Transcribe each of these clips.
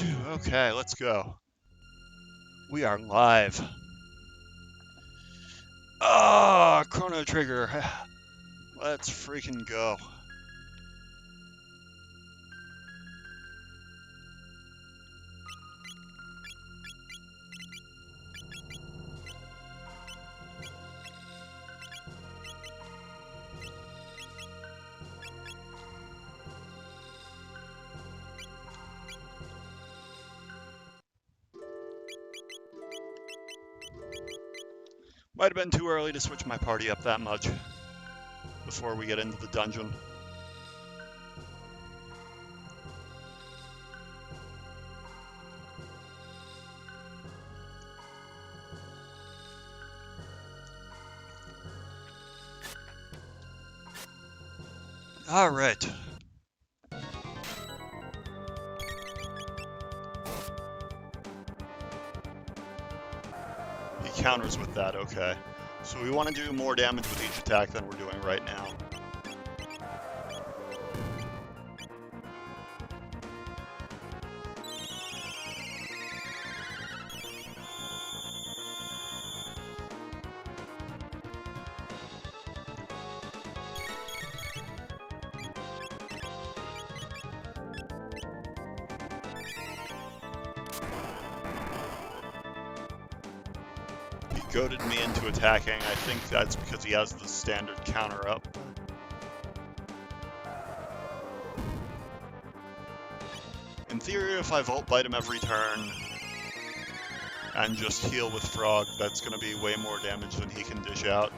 Okay, let's go. We are live. Ah, Chrono Trigger. Let's freaking go. Might have been too early to switch my party up that much before we get into the dungeon. All right. He counters with that, okay. So we want to do more damage with each attack than we're doing right now. He goaded me into attacking. I think that's because he has the standard counter up. In theory, if I Volt Bite him every turn and just heal with Frog, that's going to be way more damage than he can dish out.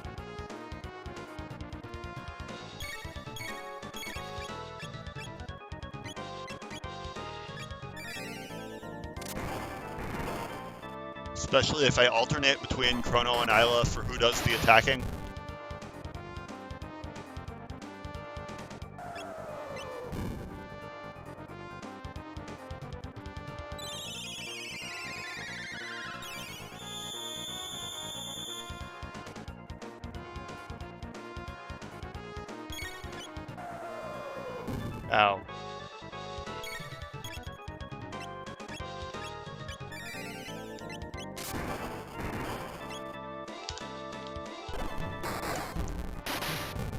Especially if I alternate between Chrono and Isla for who does the attacking. Ow.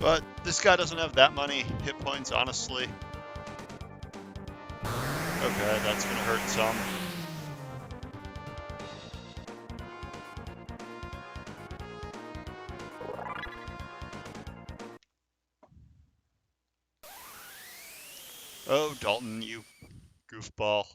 But this guy doesn't have that many hit points, honestly. Okay, that's gonna hurt some. Oh, Dalton, you goofball.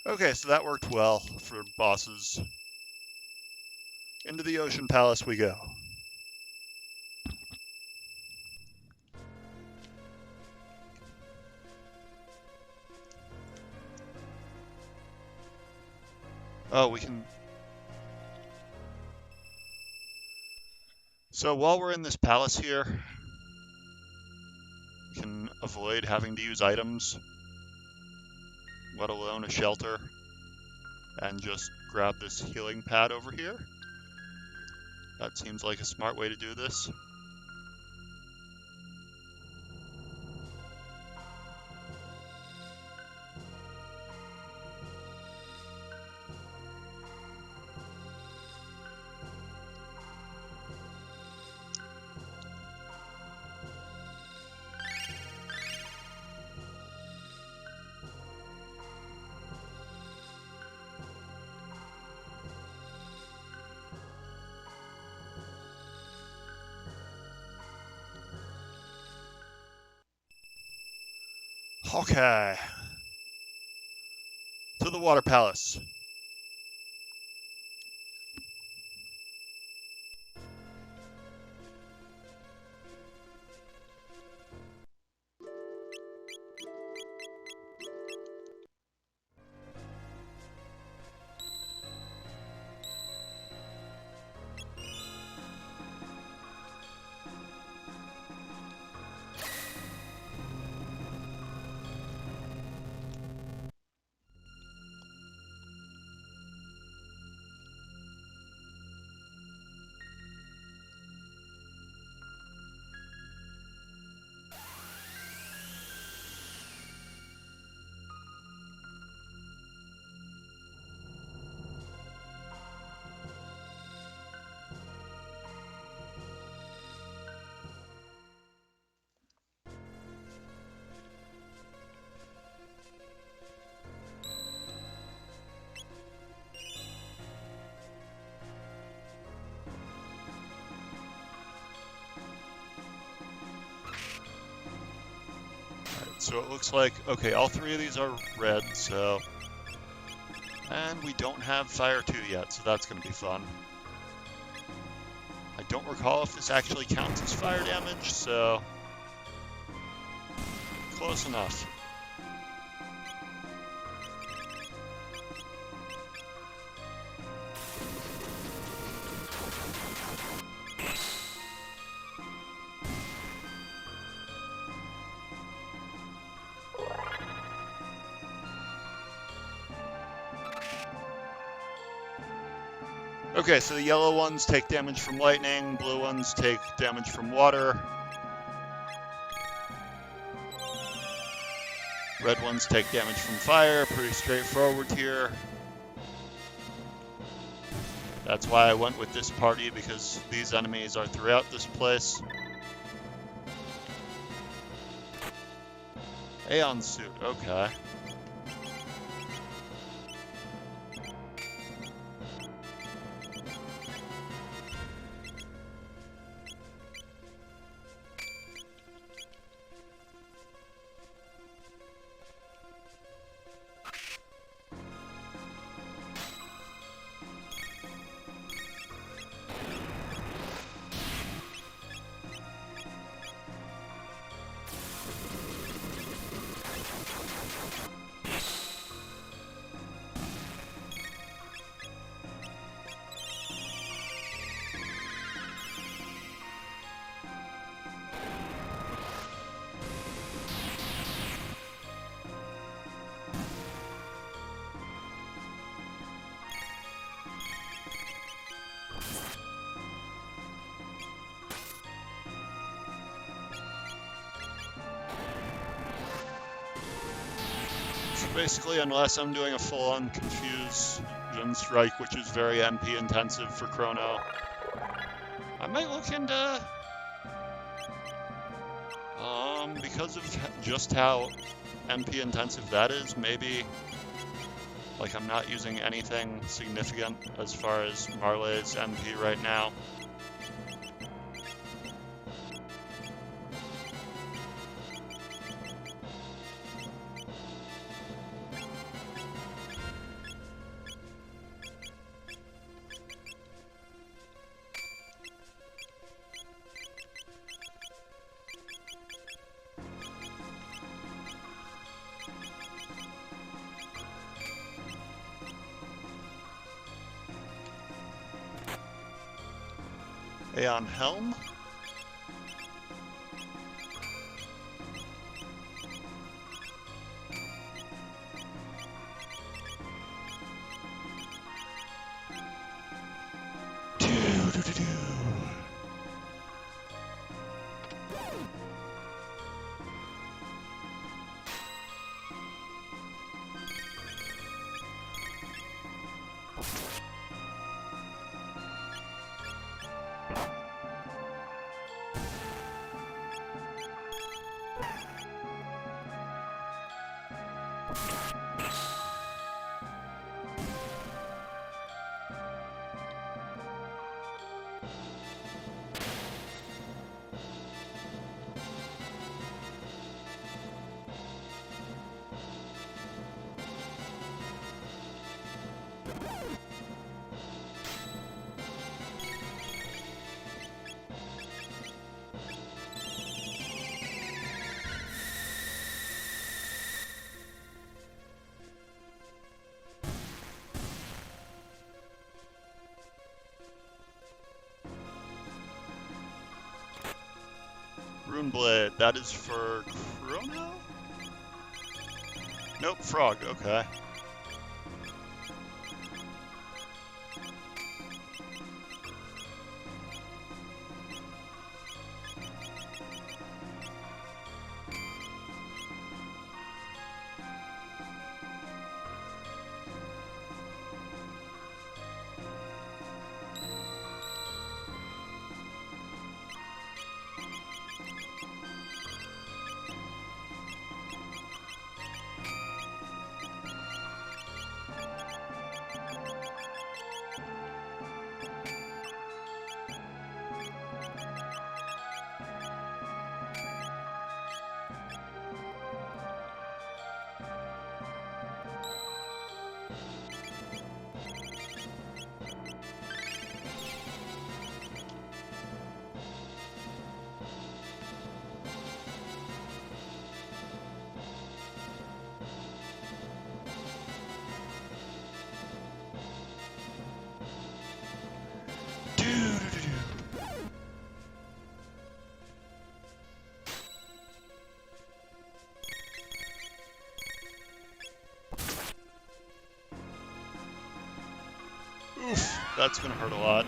Okay, so that worked well for bosses. Into the Ocean Palace we go. Oh, we can... So while we're in this palace here, we can avoid having to use items, let alone a shelter, and just grab this healing pad over here. That seems like a smart way to do this. Okay. To the Water Palace. So it looks like, okay, all three of these are red, so... And we don't have Fire 2 yet, so that's going to be fun. I don't recall if this actually counts as fire damage, so... Close enough. Okay, so the yellow ones take damage from lightning, blue ones take damage from water. Red ones take damage from fire, pretty straightforward here. That's why I went with this party, because these enemies are throughout this place. Aeon suit, okay. Basically, unless I'm doing a full-on Confusion Strike, which is very MP intensive for Chrono, I might look into, because of just how MP intensive that is, maybe, like, I'm not using anything significant as far as Marley's MP right now. Aeon Helm. Runeblade, that is for Chrono? Nope, Frog, okay. That's gonna hurt a lot.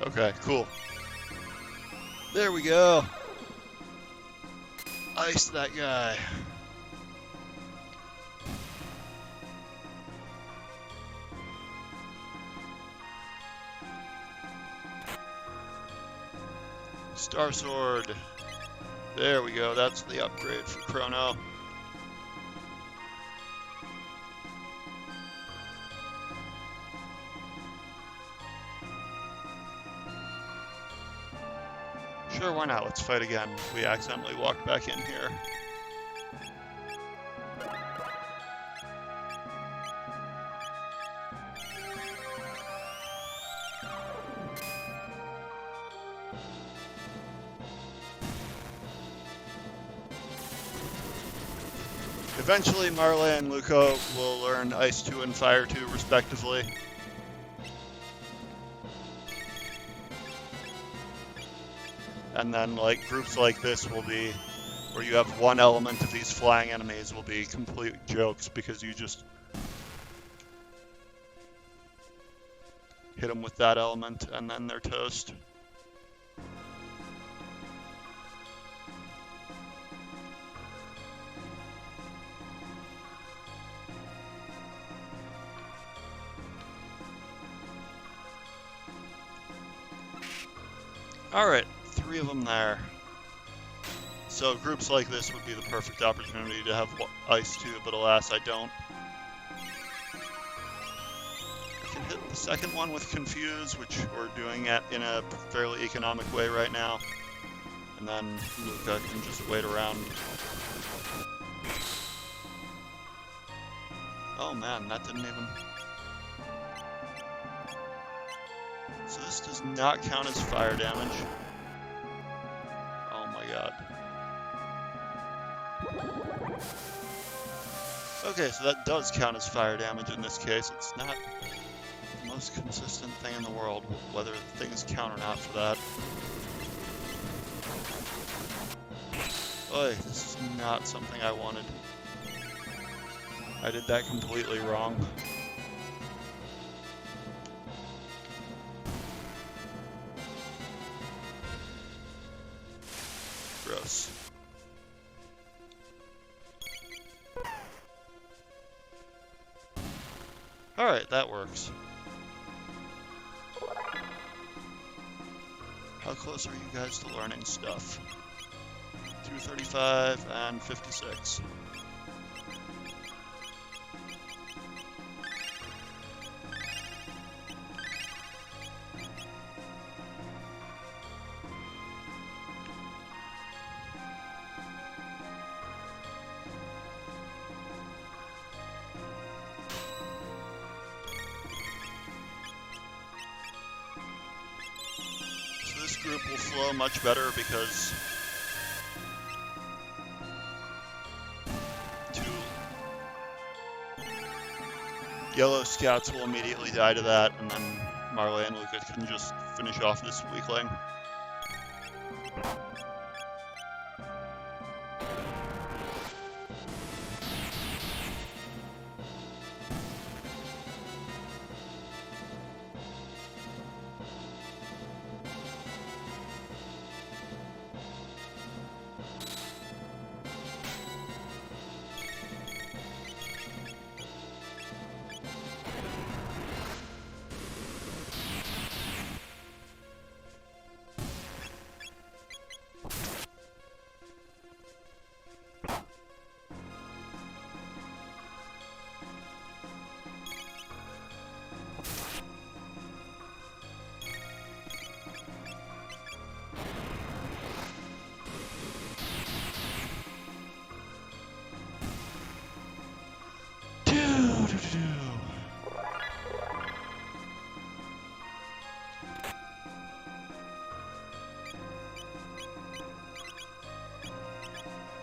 Okay, cool. There we go. Ice that guy. Star Sword. There we go. That's the upgrade for Chrono. Sure, why not? Let's fight again. We accidentally walked back in here. Eventually, Marle and Luco will learn Ice 2 and Fire 2, respectively. And then, like, groups like this will be, where you have one element of these flying enemies will be complete jokes, because you just hit them with that element, and then they're toast. Alright, 3 of them there. So groups like this would be the perfect opportunity to have Ice 2, but alas, I don't. I can hit the second one with Confuse, which we're doing in a fairly economic way right now. And then Luca can just wait around. Oh man, that didn't even... So this does not count as fire damage. Oh my god. Okay, so that does count as fire damage in this case. It's not the most consistent thing in the world, whether things count or not for that. Oy, this is not something I wanted. I did that completely wrong. Gross. Alright, that works. How close are you guys to learning stuff? 235 and 56. Group will flow much better because 2 yellow scouts will immediately die to that, and then Marley and Luca can just finish off this weakling.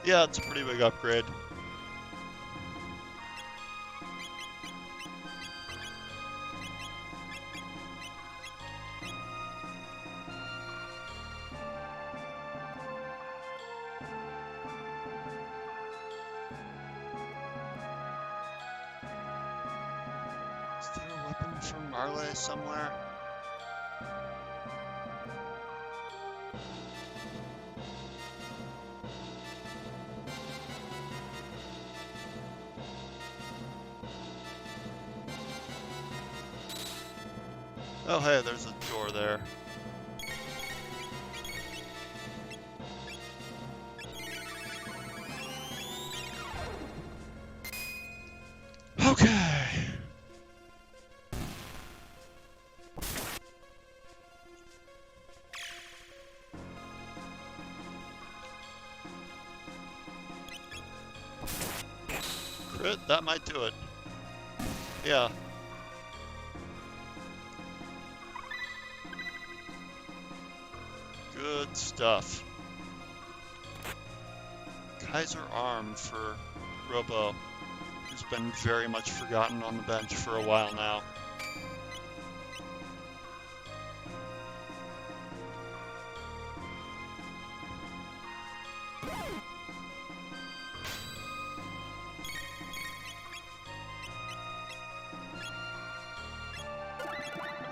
Yeah, it's a pretty big upgrade. Is there a weapon from Marley somewhere? Oh hey, there's a door there. Okay. Crit, that might do it. Yeah. Good stuff. Kaiser Arm for Robo, who's been very much forgotten on the bench for a while now.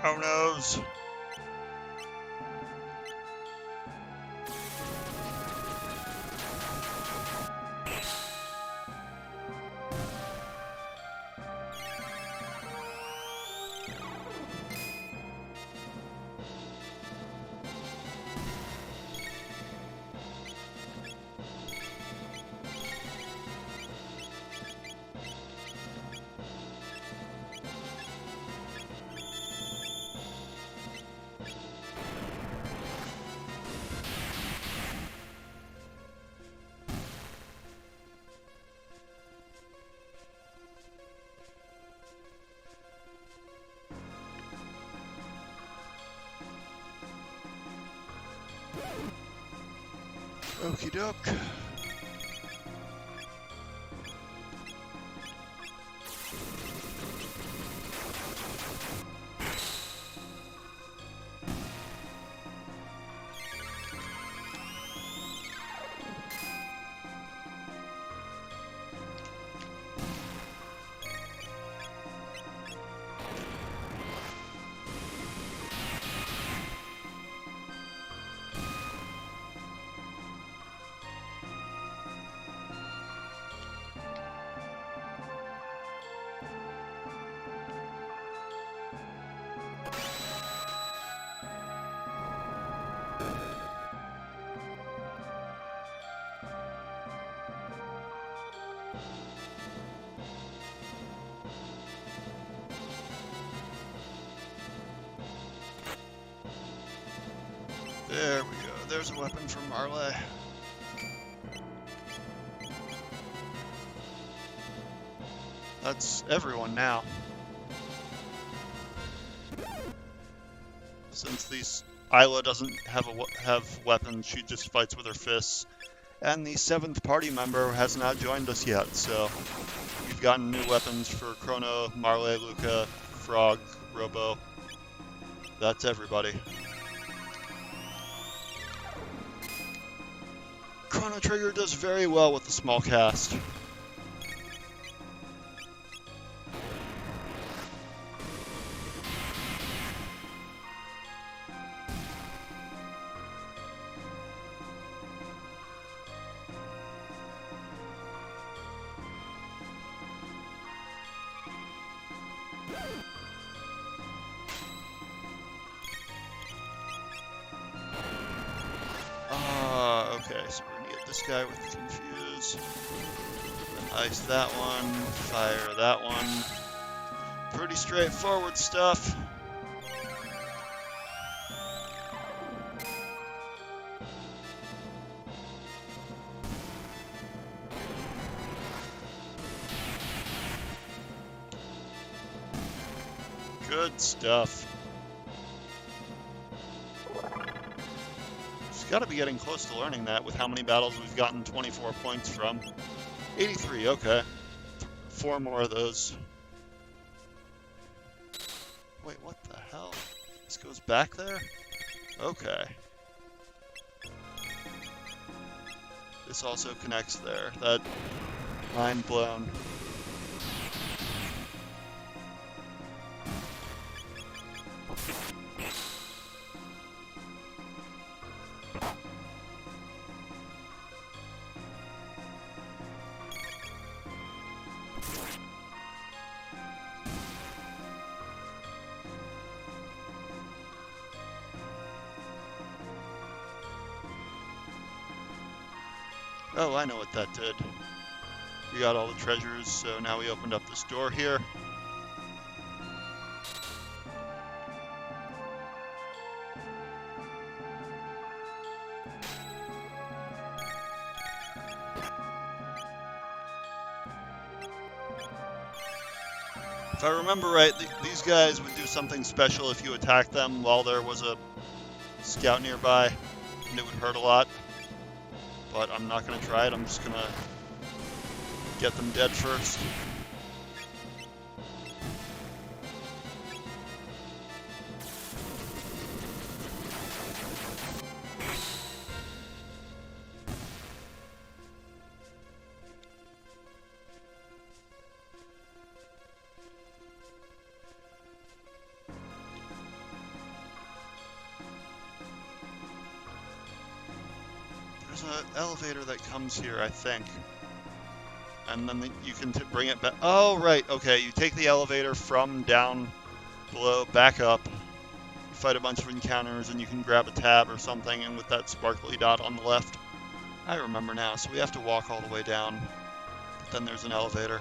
Oh noes! Okie doke. There we go. There's a weapon from Marley. That's everyone now. Since these Isla doesn't have weapons, she just fights with her fists. And the 7th party member has not joined us yet, so we've gotten new weapons for Chrono, Marley, Luca, Frog, Robo. That's everybody. Chrono Trigger does very well with the small cast. Okay, so we're gonna get this guy with the confuse. Then ice that one, fire that one. Pretty straightforward stuff. Good stuff. Just gotta be getting close to learning that with how many battles we've gotten 24 points from. 83, okay. 4 more of those. Wait, what the hell? This goes back there? Okay. This also connects there. That mind blown. Oh, I know what that did. We got all the treasures, so now we opened up this door here. If I remember right, these guys would do something special if you attacked them while there was a scout nearby, and it would hurt a lot. But I'm not going to try it, I'm just going to get them dead first. There's an elevator that comes here, I think. And then you can bring it back. Oh, right. Okay, you take the elevator from down below, back up, you fight a bunch of encounters, and you can grab a tab or something, and with that sparkly dot on the left. I remember now, so we have to walk all the way down. But then there's an elevator.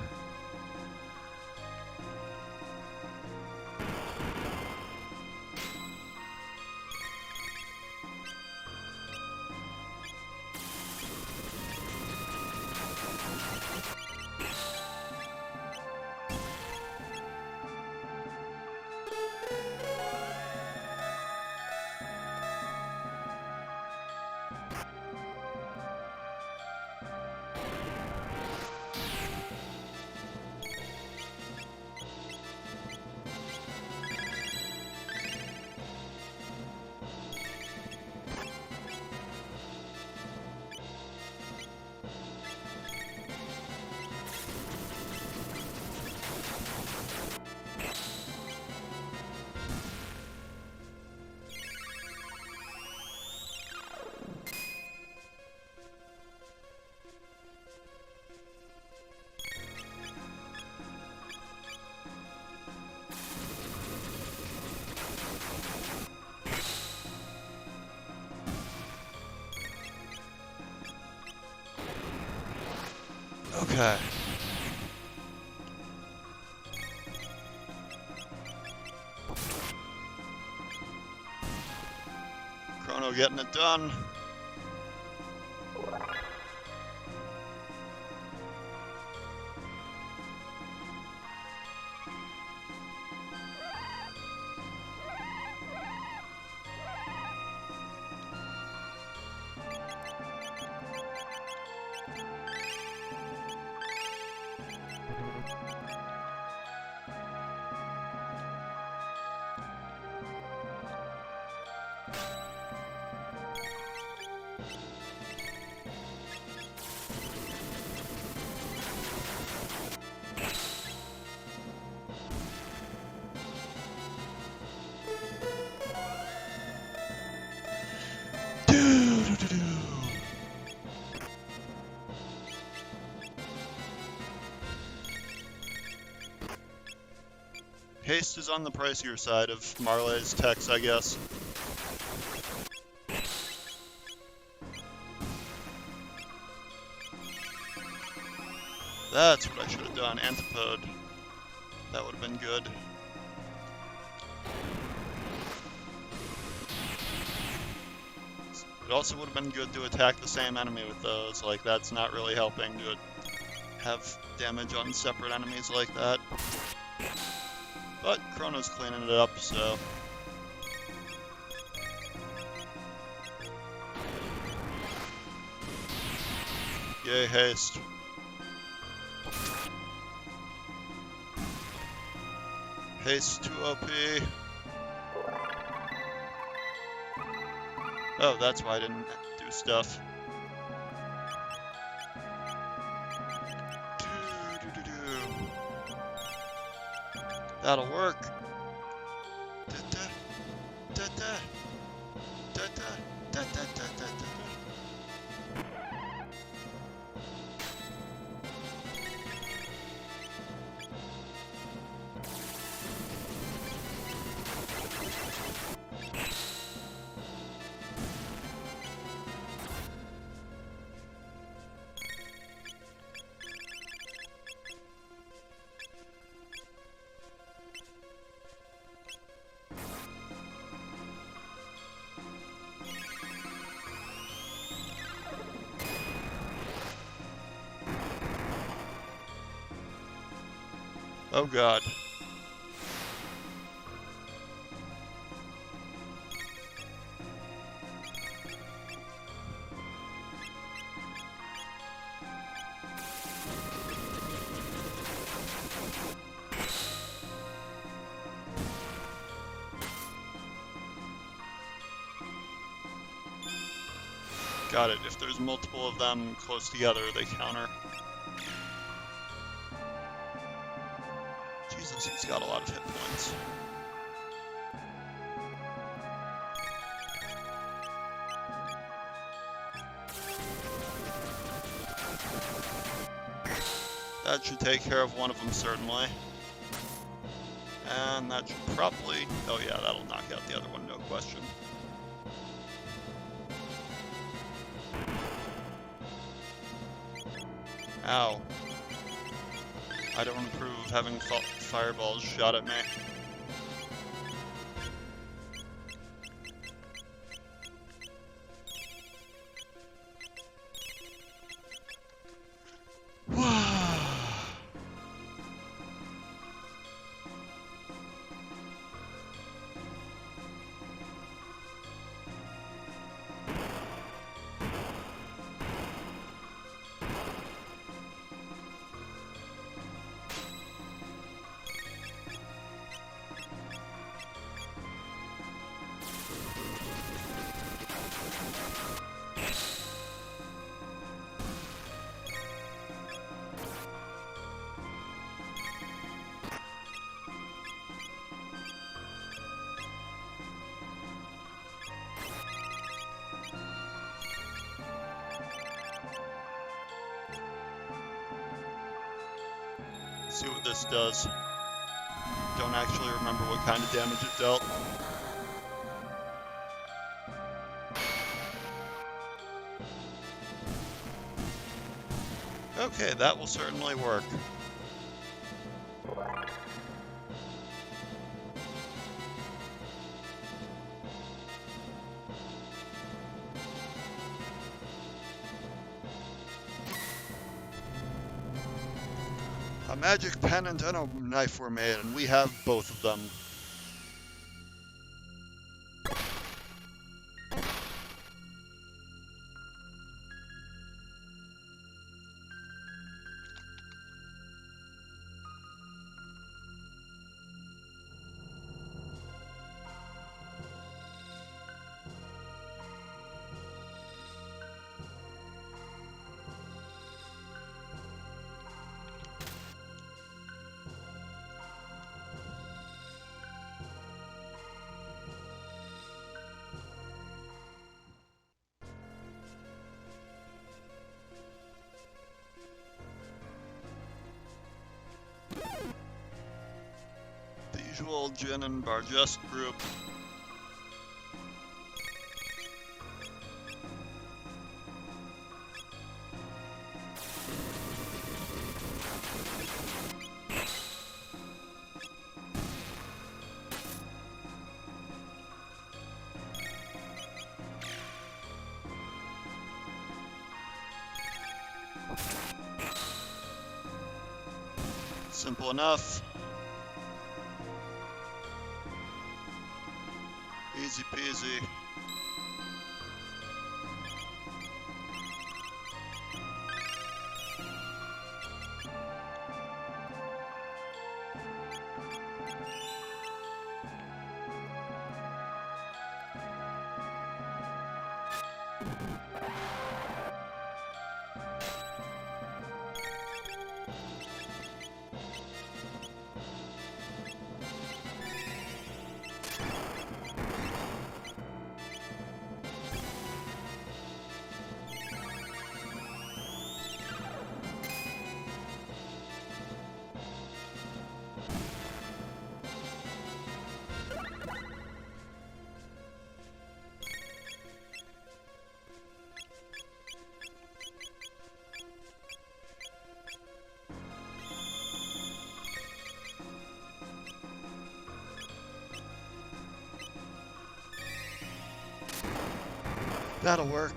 Okay. Chrono getting it done. Haste is on the pricier side of Marley's techs, I guess. That's what I should have done. Antipode. That would have been good. It also would have been good to attack the same enemy with those. Like, that's not really helping to have damage on separate enemies like that. But Chrono's cleaning it up, so... Yay, haste. Haste 2 OP. Oh, that's why I didn't do stuff. That'll work. Oh god. Got it. If there's multiple of them close together, they counter. Jesus, he's got a lot of hit points. That should take care of one of them, certainly. And that should probably... Oh yeah, that'll knock out the other one, no question. Ow. I don't approve of having fireballs shot at me. See what this does. Don't actually remember what kind of damage it dealt. Okay, that will certainly work. A magic pennant and a knife were made, and we have both of them. usual Jin and Barjest group. Simple enough. Easy peasy. That'll work.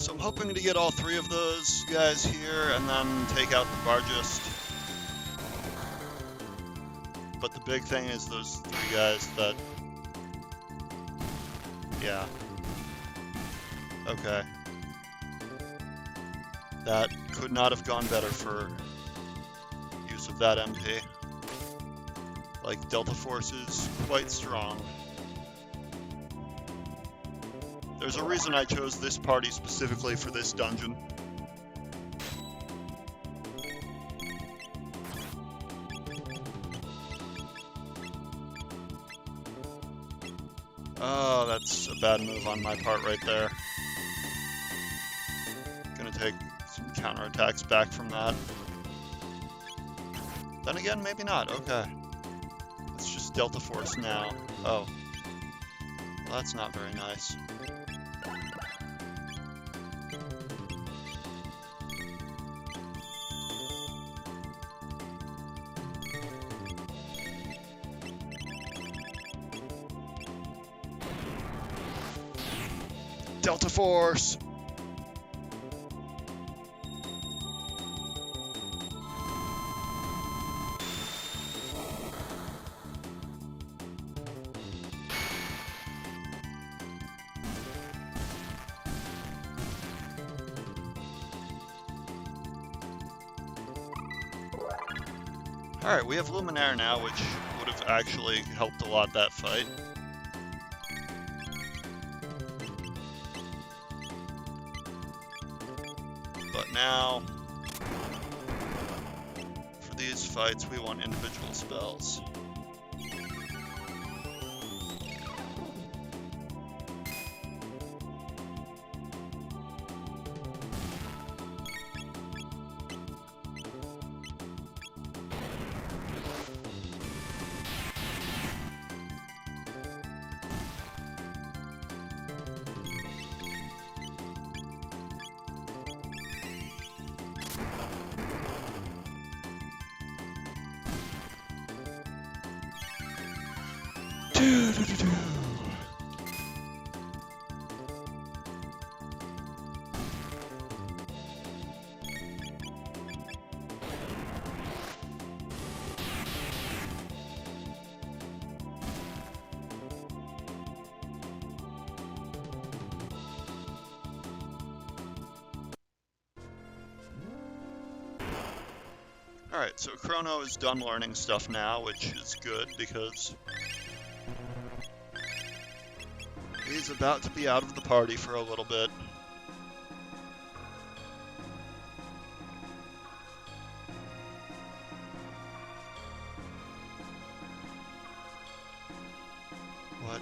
So I'm hoping to get all three of those guys here and then take out the Bargist. But the big thing is those three guys that... Yeah. Okay. That could not have gone better for use of that MP. Like, Delta Force is quite strong. There's a reason I chose this party specifically for this dungeon. Oh, that's a bad move on my part right there. Gonna take some counterattacks back from that. Then again, maybe not. Okay. It's just Delta Force now. Oh. Well, that's not very nice. Delta Force! Alright, we have Luminaire now, which would have actually helped a lot that fight. But now, for these fights, we want individual spells. Alright, so Chrono is done learning stuff now, which is good because he's about to be out of the party for a little bit. What?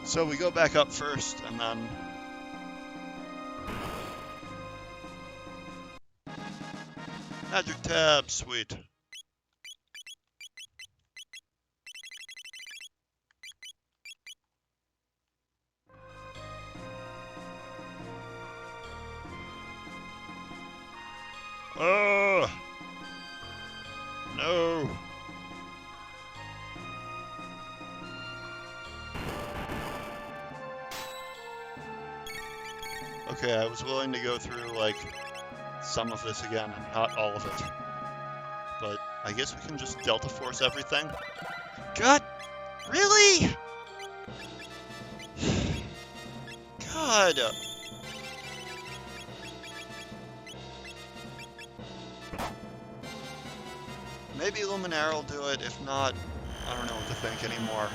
So we go back up first, and then Magic Tab, sweet. Oh! No! Okay, I was willing to go through, like, some of this again, and not all of it. But I guess we can just Delta Force everything. God! Really? God! Maybe Luminaire will do it. If not, I don't know what to think anymore.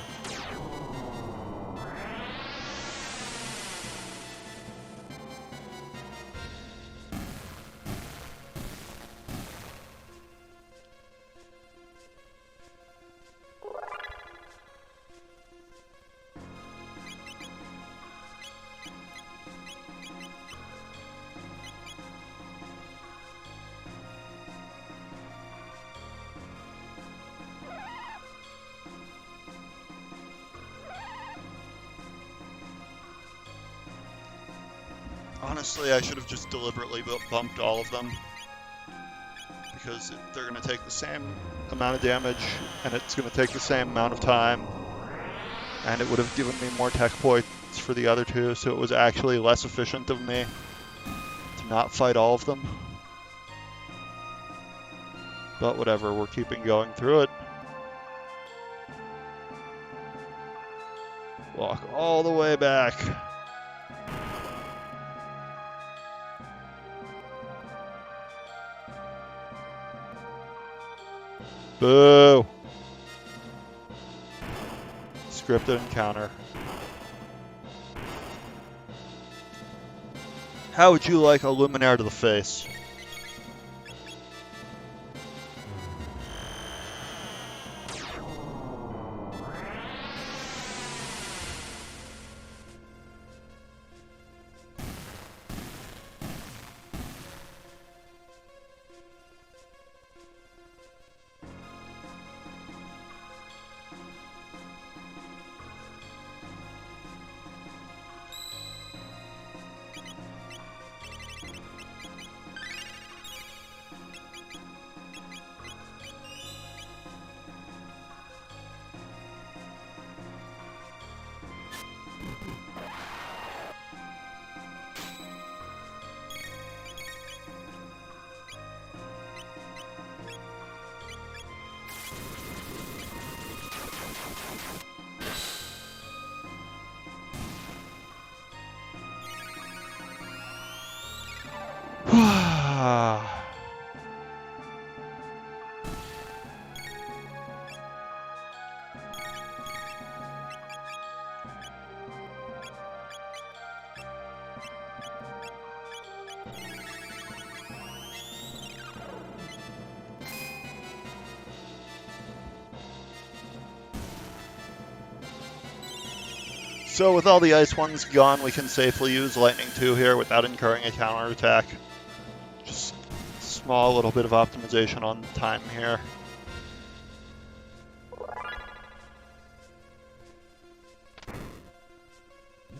Honestly, I should have just deliberately bumped all of them, because they're going to take the same amount of damage, and it's going to take the same amount of time, and it would have given me more tech points for the other two, so it was actually less efficient of me to not fight all of them. But whatever, we're keeping going through it. Walk all the way back. Boo! Scripted encounter. How would you like a Luminaire to the face? So with all the ice ones gone, we can safely use Lightning 2 here without incurring a counterattack. Just a small little bit of optimization on time here.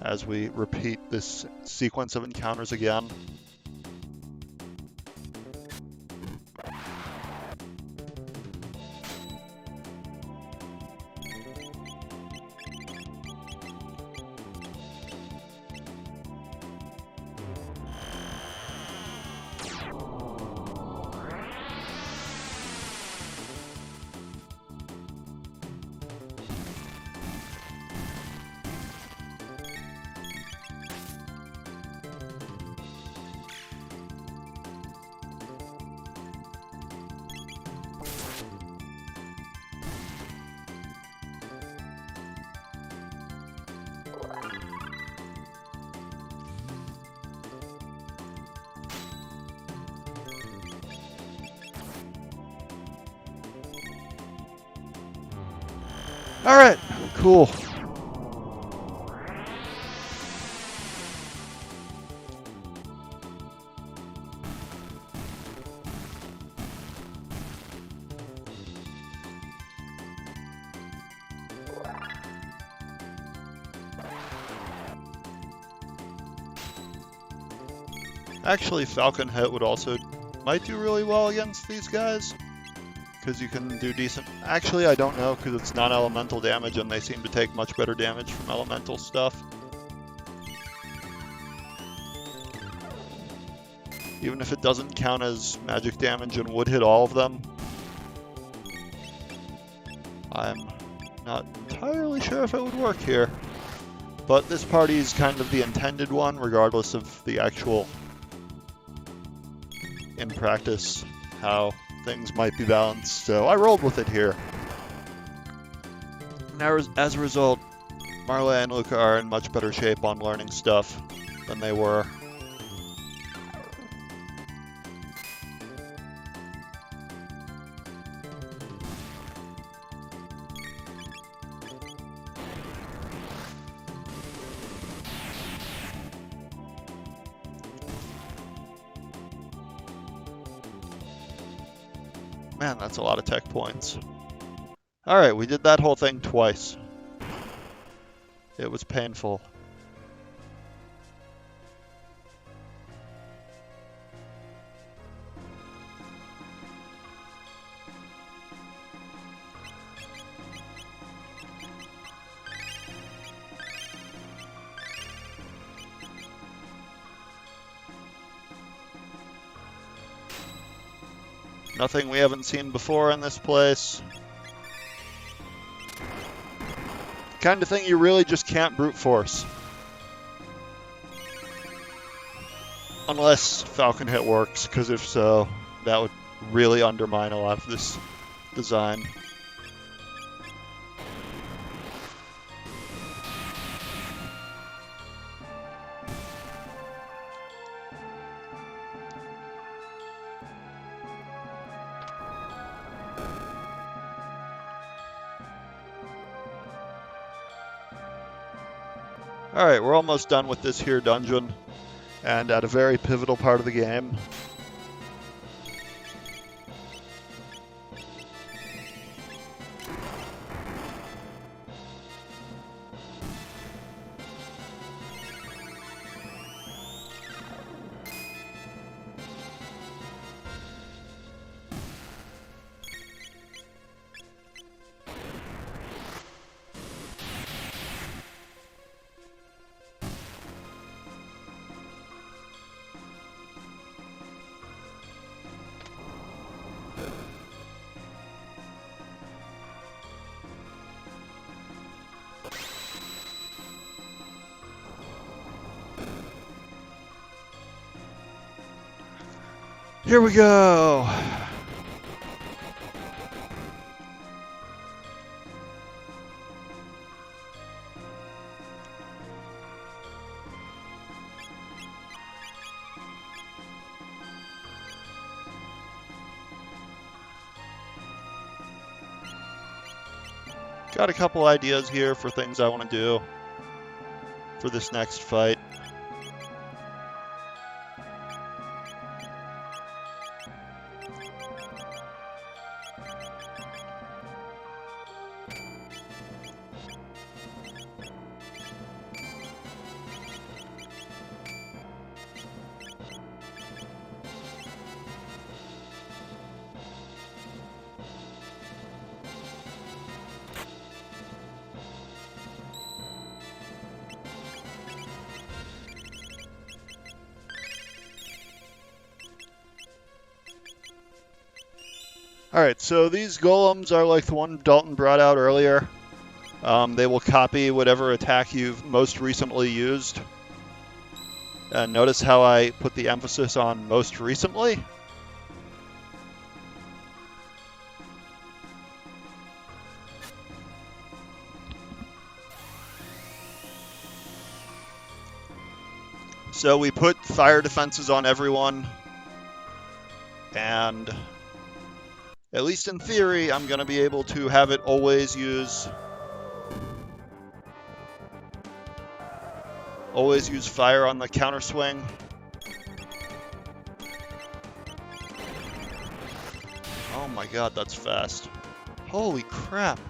As we repeat this sequence of encounters again. Alright, cool. Actually, Falcon Hit might do really well against these guys, because you can do decent. Actually, I don't know, because it's non-elemental damage, and they seem to take much better damage from elemental stuff. Even if it doesn't count as magic damage and would hit all of them, I'm not entirely sure if it would work here. But this party is kind of the intended one, regardless of the actual, in practice, how things might be balanced. So I rolled with it here. Now, as a result, Marley and Luca are in much better shape on learning stuff than they were. Man, that's a lot of tech points. Alright, we did that whole thing twice. It was painful. Nothing we haven't seen before in this place. Kind of thing you really just can't brute force. Unless Falcon Hit works, because if so, that would really undermine a lot of this design. Alright, we're almost done with this here dungeon, and at a very pivotal part of the game. Here we go! Got a couple ideas here for things I want to do for this next fight. Alright, so these golems are like the one Dalton brought out earlier. They will copy whatever attack you've most recently used. And notice how I put the emphasis on most recently? So we put fire defenses on everyone, and at least in theory, I'm going to be able to have it always use Always use fire on the counter swing. Oh my god, that's fast. Holy crap.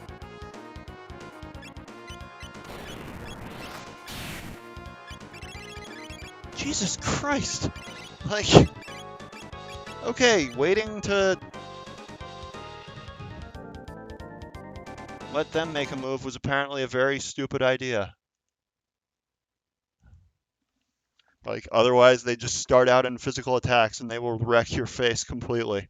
Jesus Christ. Like, okay, waiting to let them make a move was apparently a very stupid idea. Like, otherwise they just start out in physical attacks and they will wreck your face completely.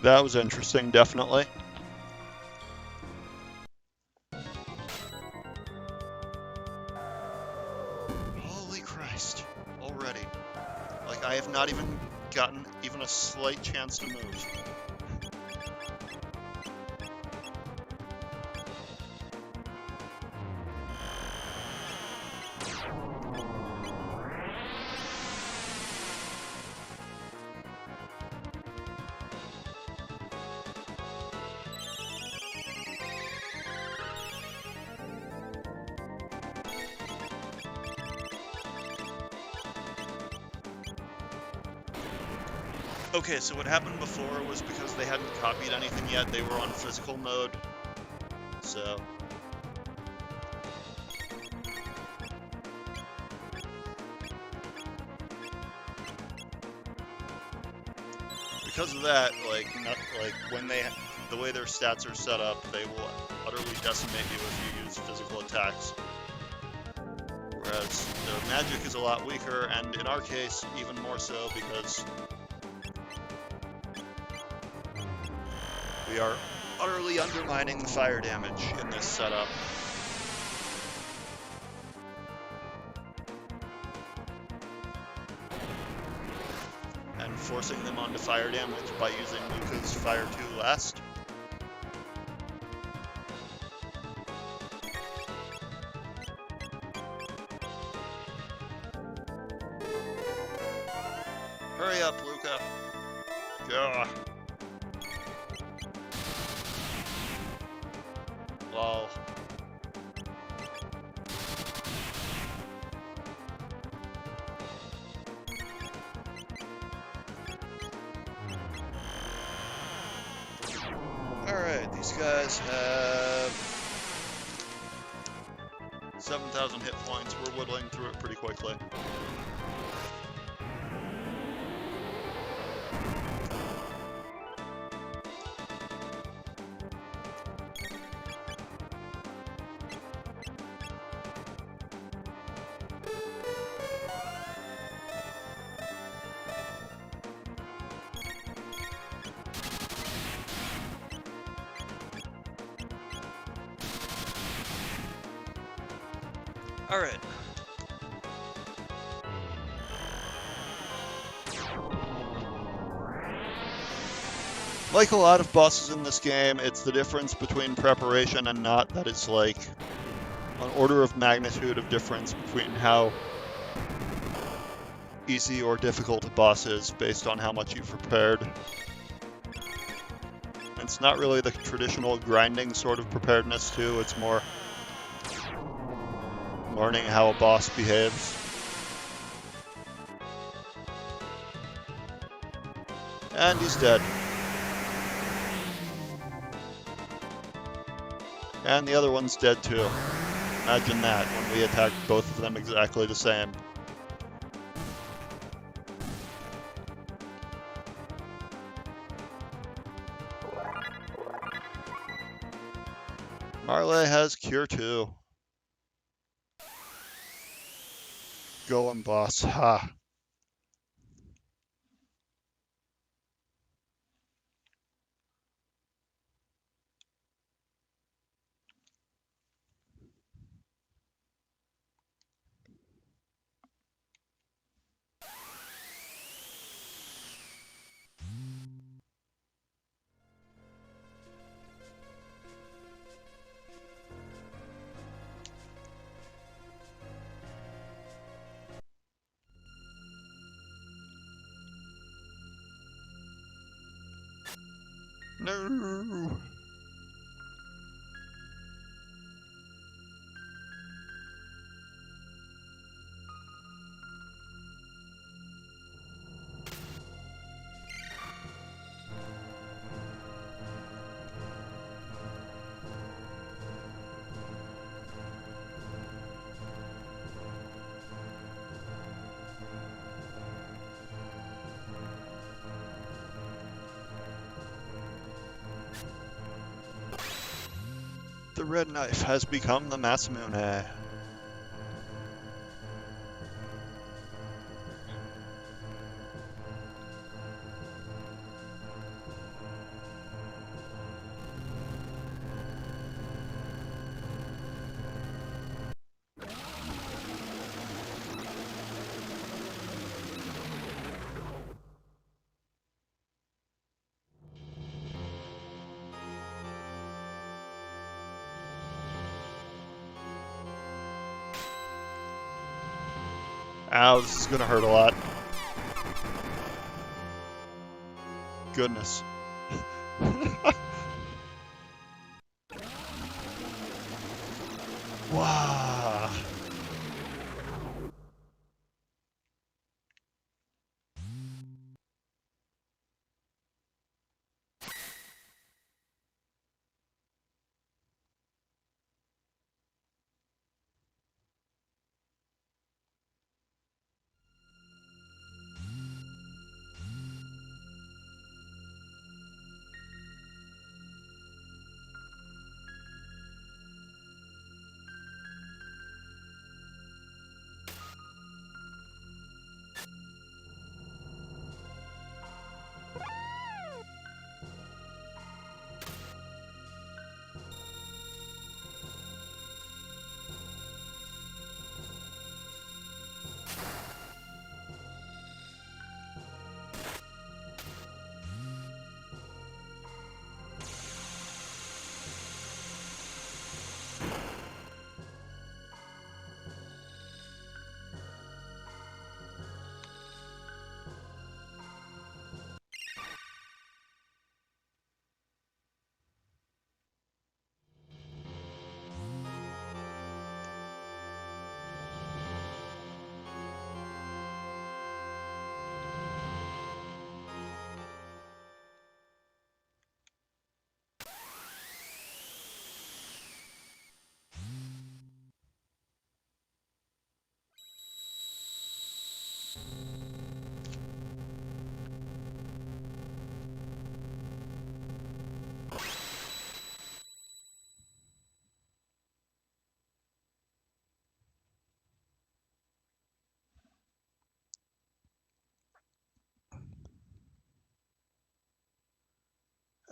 That was interesting, definitely. Holy Christ, already. Like, I have not even gotten even a slight chance to move. Okay, so what happened before was because they hadn't copied anything yet, they were on physical mode, so... Because of that, when the way their stats are set up, they will utterly decimate you if you use physical attacks. Whereas their magic is a lot weaker, and in our case, even more so because we are utterly undermining the fire damage in this setup. And forcing them onto fire damage by using Luca's Fire 2 last. Hurry up, Luca. Gah. Lol. Alright, these guys have 7,000 hit points. We're whittling through it pretty quickly. Alright. Like a lot of bosses in this game, it's the difference between preparation and not that is like an order of magnitude of difference between how easy or difficult a boss is based on how much you've prepared. It's not really the traditional grinding sort of preparedness too, it's more learning how a boss behaves. And he's dead. And the other one's dead too. Imagine that, when we attacked both of them exactly the same. Marley has Cure 2. Golem boss, ha. No! The red knife has become the Masamune. Ow, this is gonna hurt a lot. Goodness. Wow.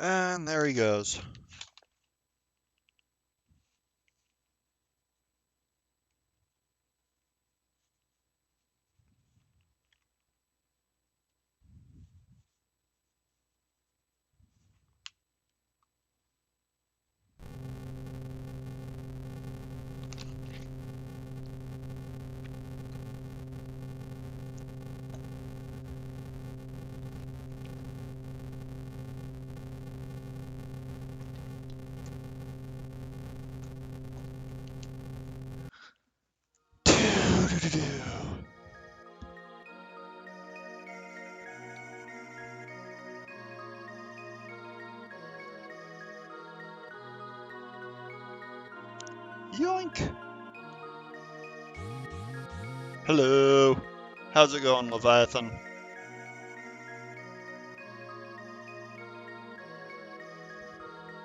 And there he goes. Yoink! Hello! How's it going, Leviathan?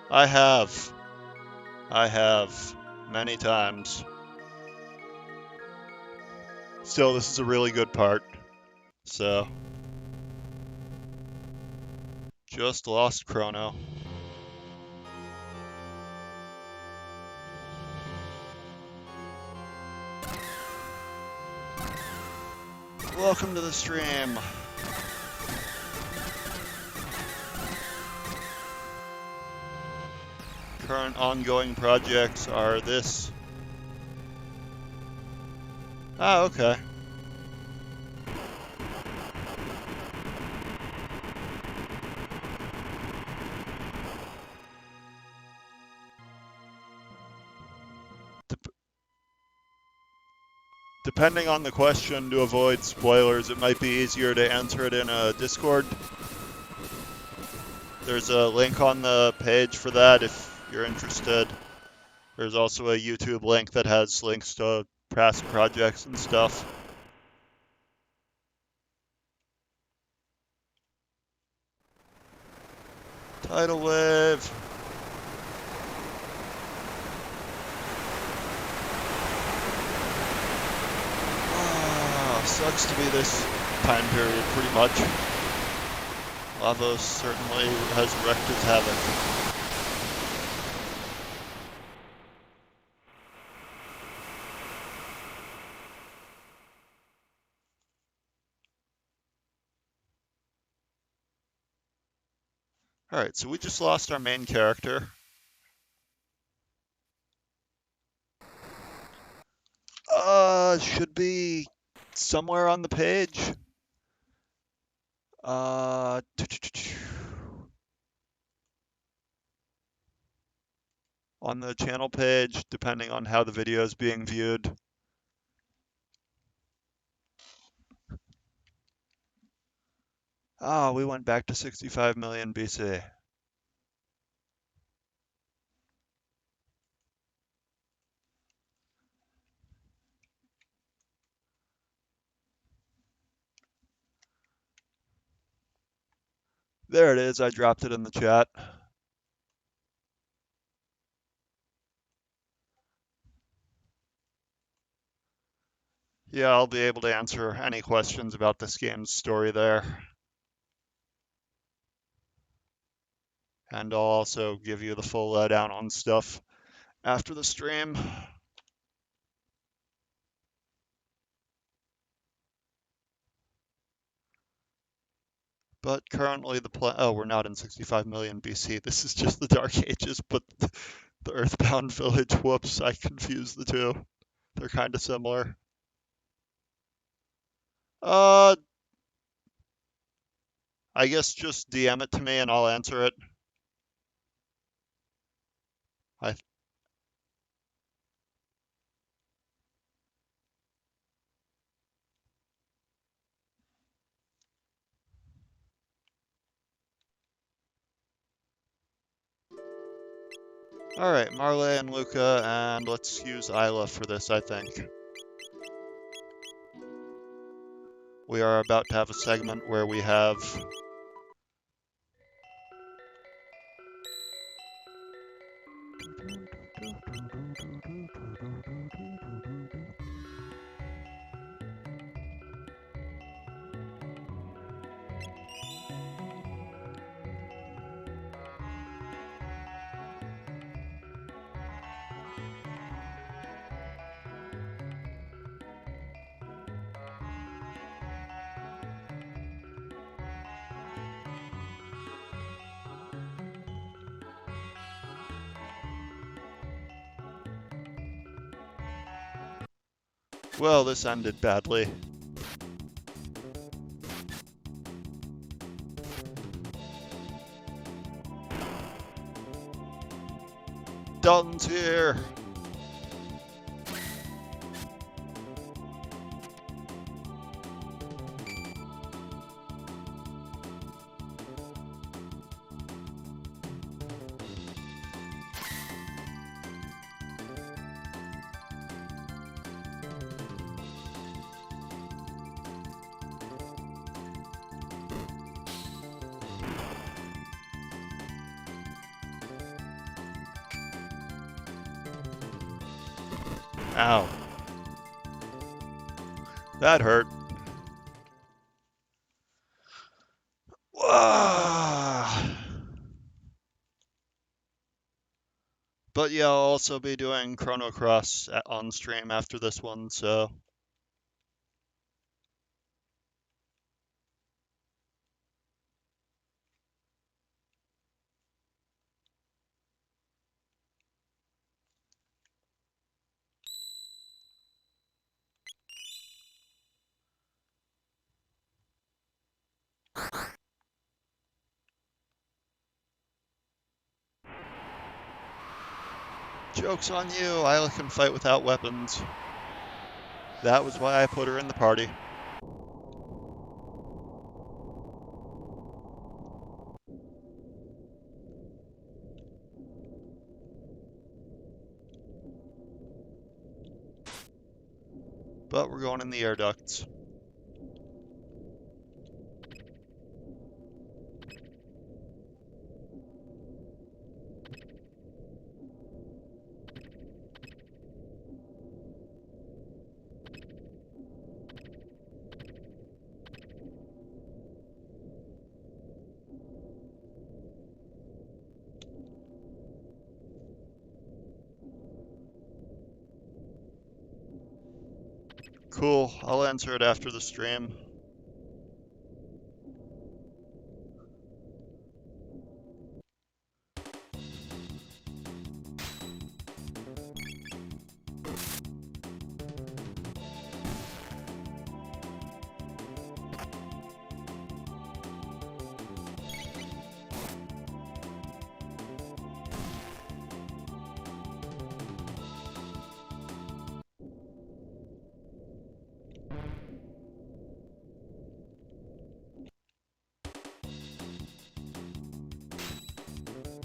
I have. Many times. Still, this is a really good part. So. Just lost Chrono. Welcome to the stream. Current ongoing projects are this. Ah, okay. Depending on the question, to avoid spoilers, it might be easier to answer it in a Discord. There's a link on the page for that if you're interested. There's also a YouTube link that has links to past projects and stuff. Tidal wave. Sucks to be this time period, pretty much. Lavos certainly has wreaked his havoc. Alright, so we just lost our main character. Should be somewhere on the page. On the channel page, depending on how the video is being viewed. We went back to 65 million BC. There it is, I dropped it in the chat. Yeah, I'll be able to answer any questions about this game's story there. And I'll also give you the full lowdown on stuff after the stream. But currently we're not in 65 million BC. This is just the Dark Ages, but the Earthbound Village, whoops, I confused the two. They're kind of similar. I guess just DM it to me and I'll answer it. Alright, Marley and Luca, and let's use Isla for this, I think. We are about to have a segment where we have well, this ended badly. Dalton's here! Ow. That hurt. But yeah, I'll also be doing Chrono Cross on stream after this one, so. Joke's on you, Isla can fight without weapons. That was why I put her in the party. But we're going in the air ducts. Cool, I'll answer it after the stream.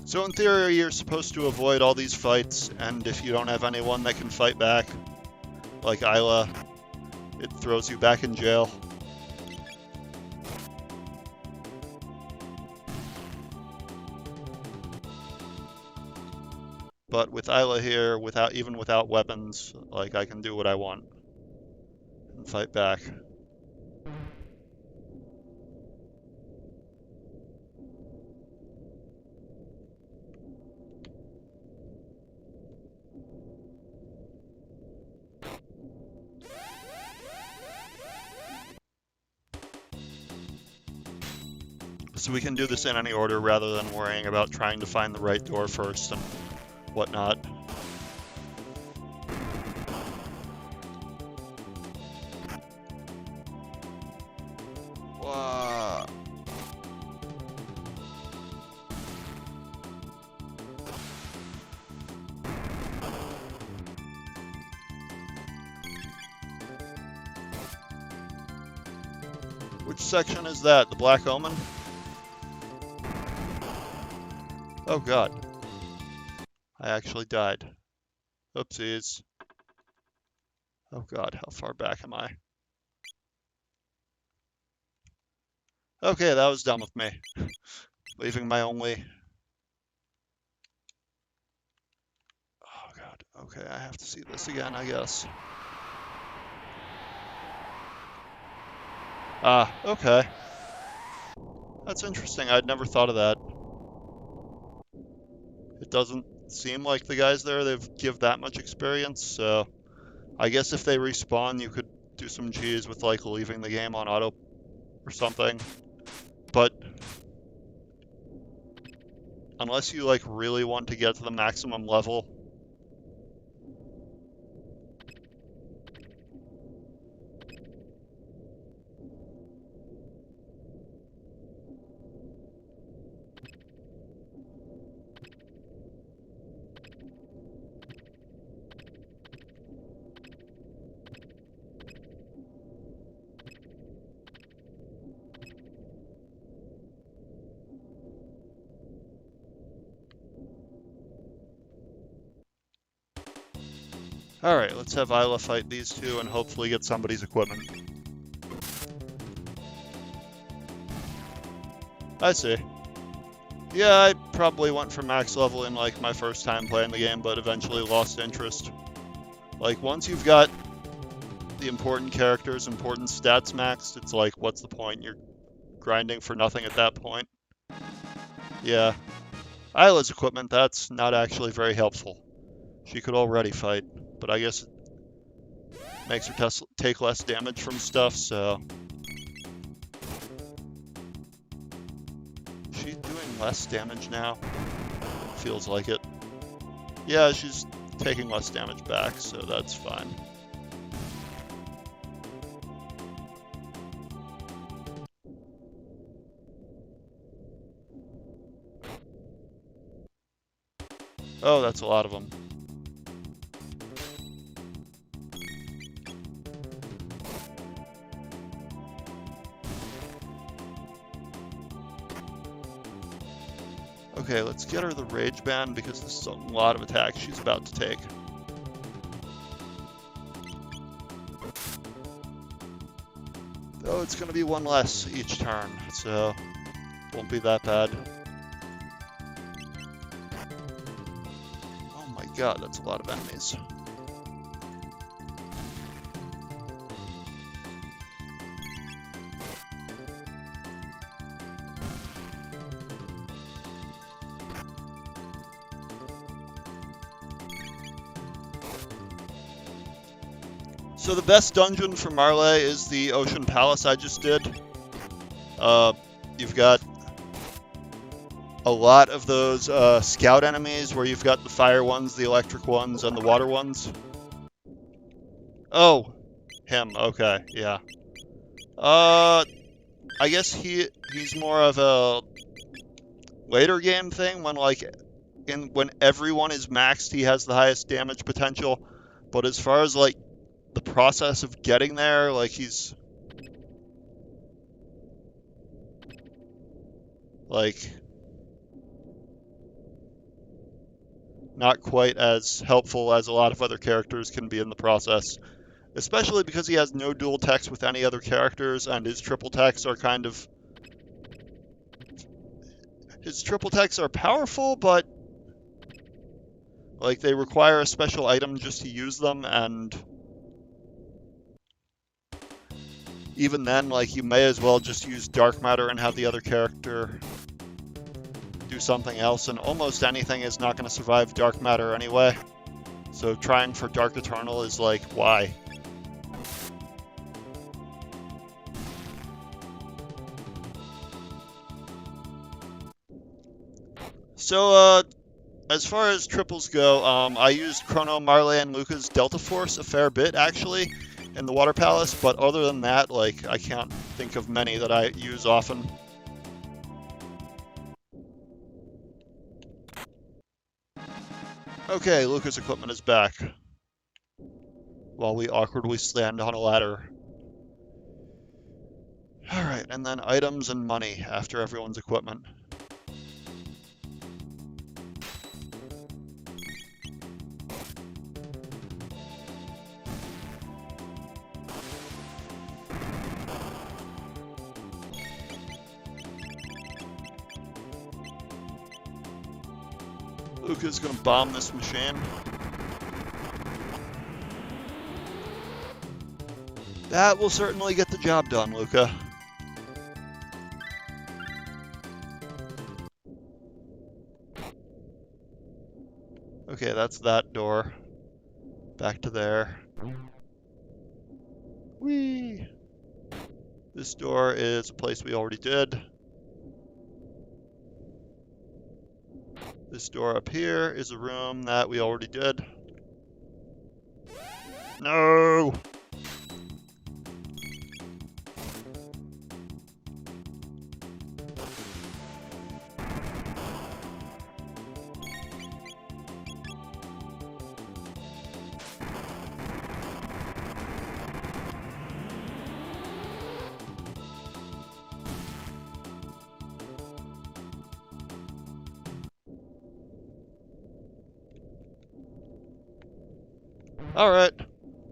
So in theory, you're supposed to avoid all these fights, and if you don't have anyone that can fight back, like Isla, it throws you back in jail. But with Isla here, even without weapons, like I can do what I want and fight back. So we can do this in any order rather than worrying about trying to find the right door first and whatnot. Wow. Which section is that? The Black Omen? Oh god. I actually died. Oopsies. Oh god, how far back am I? Okay, that was dumb of me. Leaving my only... Oh god, okay, I have to see this again, I guess. Ah, okay. That's interesting, I'd never thought of that. It doesn't seem like the guys there, they've give that much experience, so... I guess if they respawn, you could do some G's with, like, leaving the game on auto or something. But... unless you, like, really want to get to the maximum level... Alright, let's have Isla fight these two and hopefully get somebody's equipment. I see. Yeah, I probably went for max level in like my first time playing the game, but eventually lost interest. Like, once you've got the important characters, important stats maxed, it's like, what's the point? You're grinding for nothing at that point. Yeah. Isla's equipment, that's not actually very helpful. She could already fight, but I guess it makes her take less damage from stuff, so... Is she doing less damage now? Feels like it. Yeah, she's taking less damage back, so that's fine. Oh, that's a lot of them. Okay, let's get her the Rage Band because this is a lot of attacks she's about to take. Though it's going to be one less each turn, so won't be that bad. Oh my god, that's a lot of enemies. So the best dungeon for Marley is the Ocean Palace I just did. You've got a lot of those scout enemies where you've got the fire ones, the electric ones, and the water ones. Oh, him. Okay, yeah. I guess he's more of a later game thing when when everyone is maxed, he has the highest damage potential. But as far as like the process of getting there, like he's like not quite as helpful as a lot of other characters can be in the process, especially because he has no dual text with any other characters, and his triple texts are his triple texts are powerful, but like they require a special item just to use them, and even then, like you may as well just use dark matter and have the other character do something else, and almost anything is not going to survive dark matter anyway. So trying for Dark Eternal is like, why? So, as far as triples go, I used Chrono, Marley, and Luca's Delta Force a fair bit, actually, in the Water Palace, but other than that, like, I can't think of many that I use often. Okay, Luca's equipment is back, while we awkwardly stand on a ladder. Alright, and then items and money after everyone's equipment. Luca's gonna bomb this machine. That will certainly get the job done, Luca. Okay, that's that door. Back to there. Whee! This door is a place we already did. This door up here is a room that we already did. No! Alright,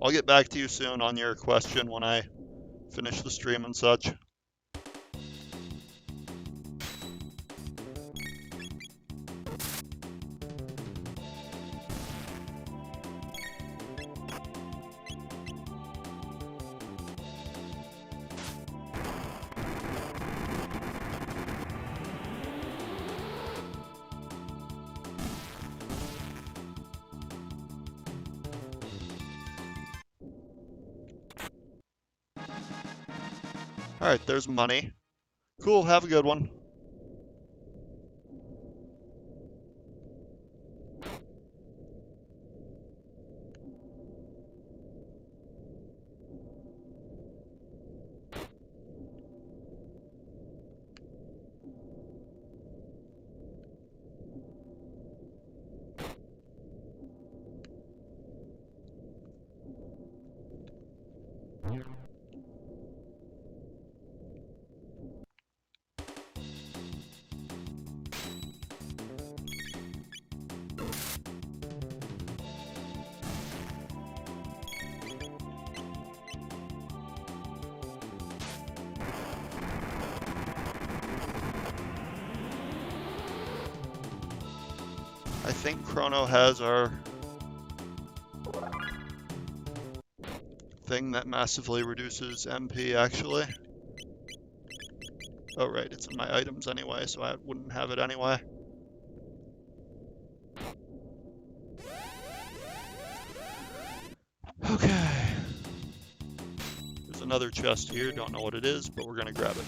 I'll get back to you soon on your question when I finish the stream and such. Alright, there's money. Cool, have a good one. I think Chrono has our thing that massively reduces MP, actually. Oh, right, it's in my items anyway, so I wouldn't have it anyway. Okay. There's another chest here, don't know what it is, but we're gonna grab it.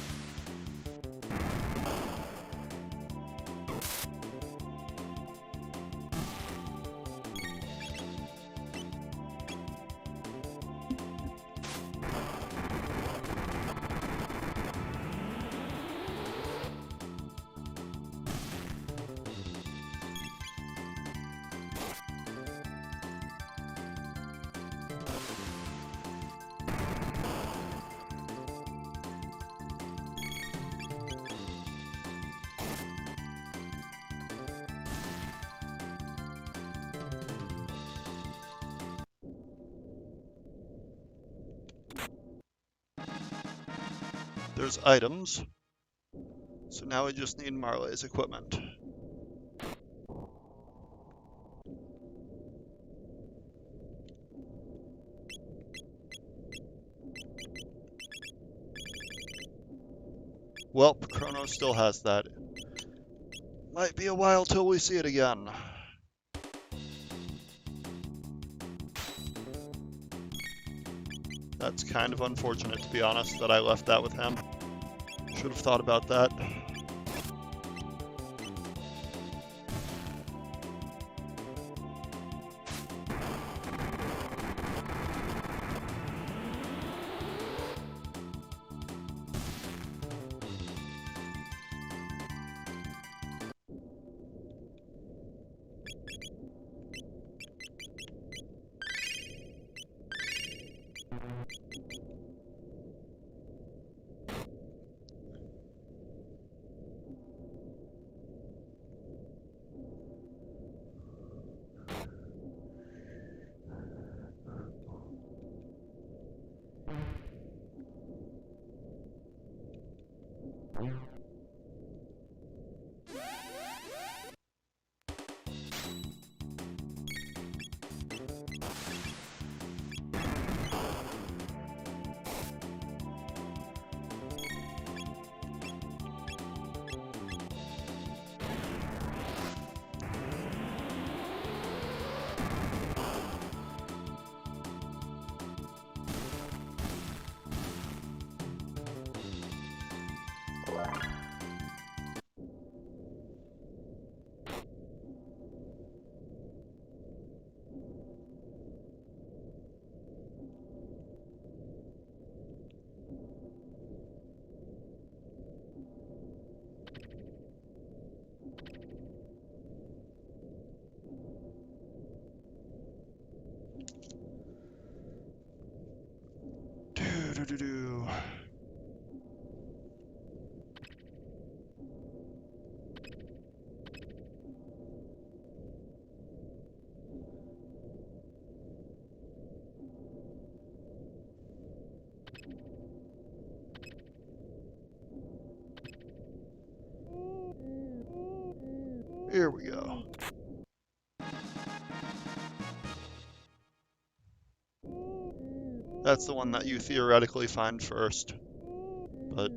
There's items. So now we just need Marley's equipment. Welp, Chrono still has that. Might be a while till we see it again. That's kind of unfortunate, to be honest, that I left that with him. Should have thought about that. Do-do-do-do. Here we go. That's the one that you theoretically find first, but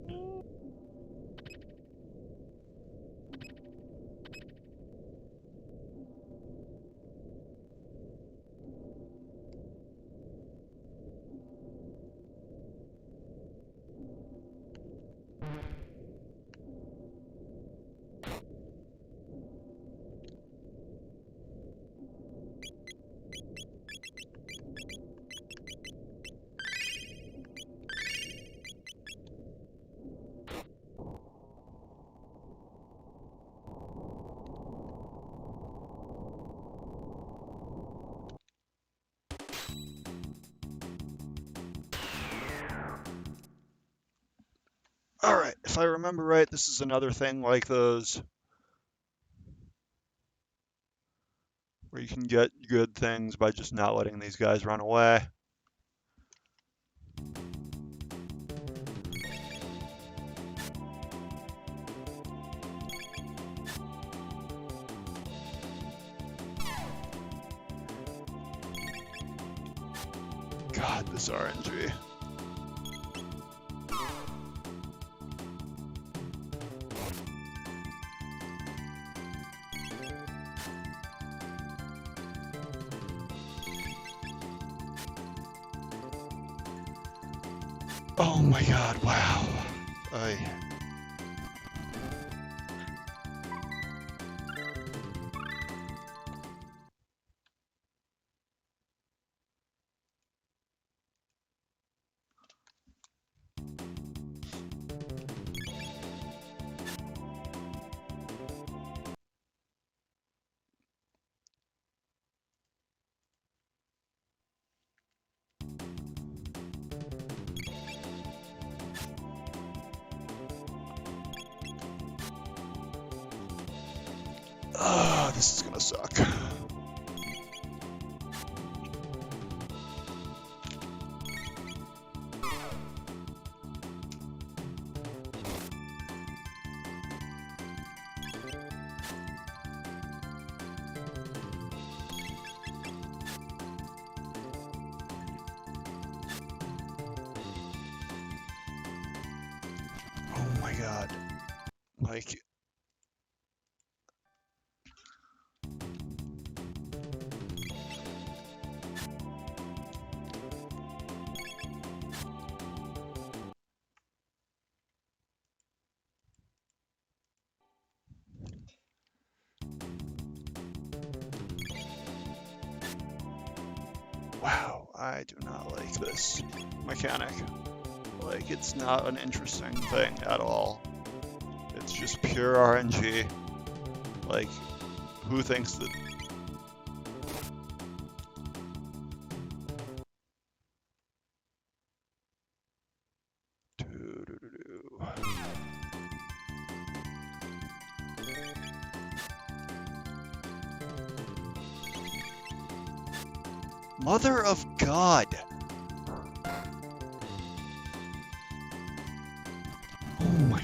alright, if I remember right, this is another thing like those where you can get good things by just not letting these guys run away. God, this RNG. Oh my God, wow. This is gonna suck. Oh my God. Like, wow, I do not like this mechanic. Like, it's not an interesting thing at all. It's just pure RNG. Like, who thinks that... Mother of God! Oh my...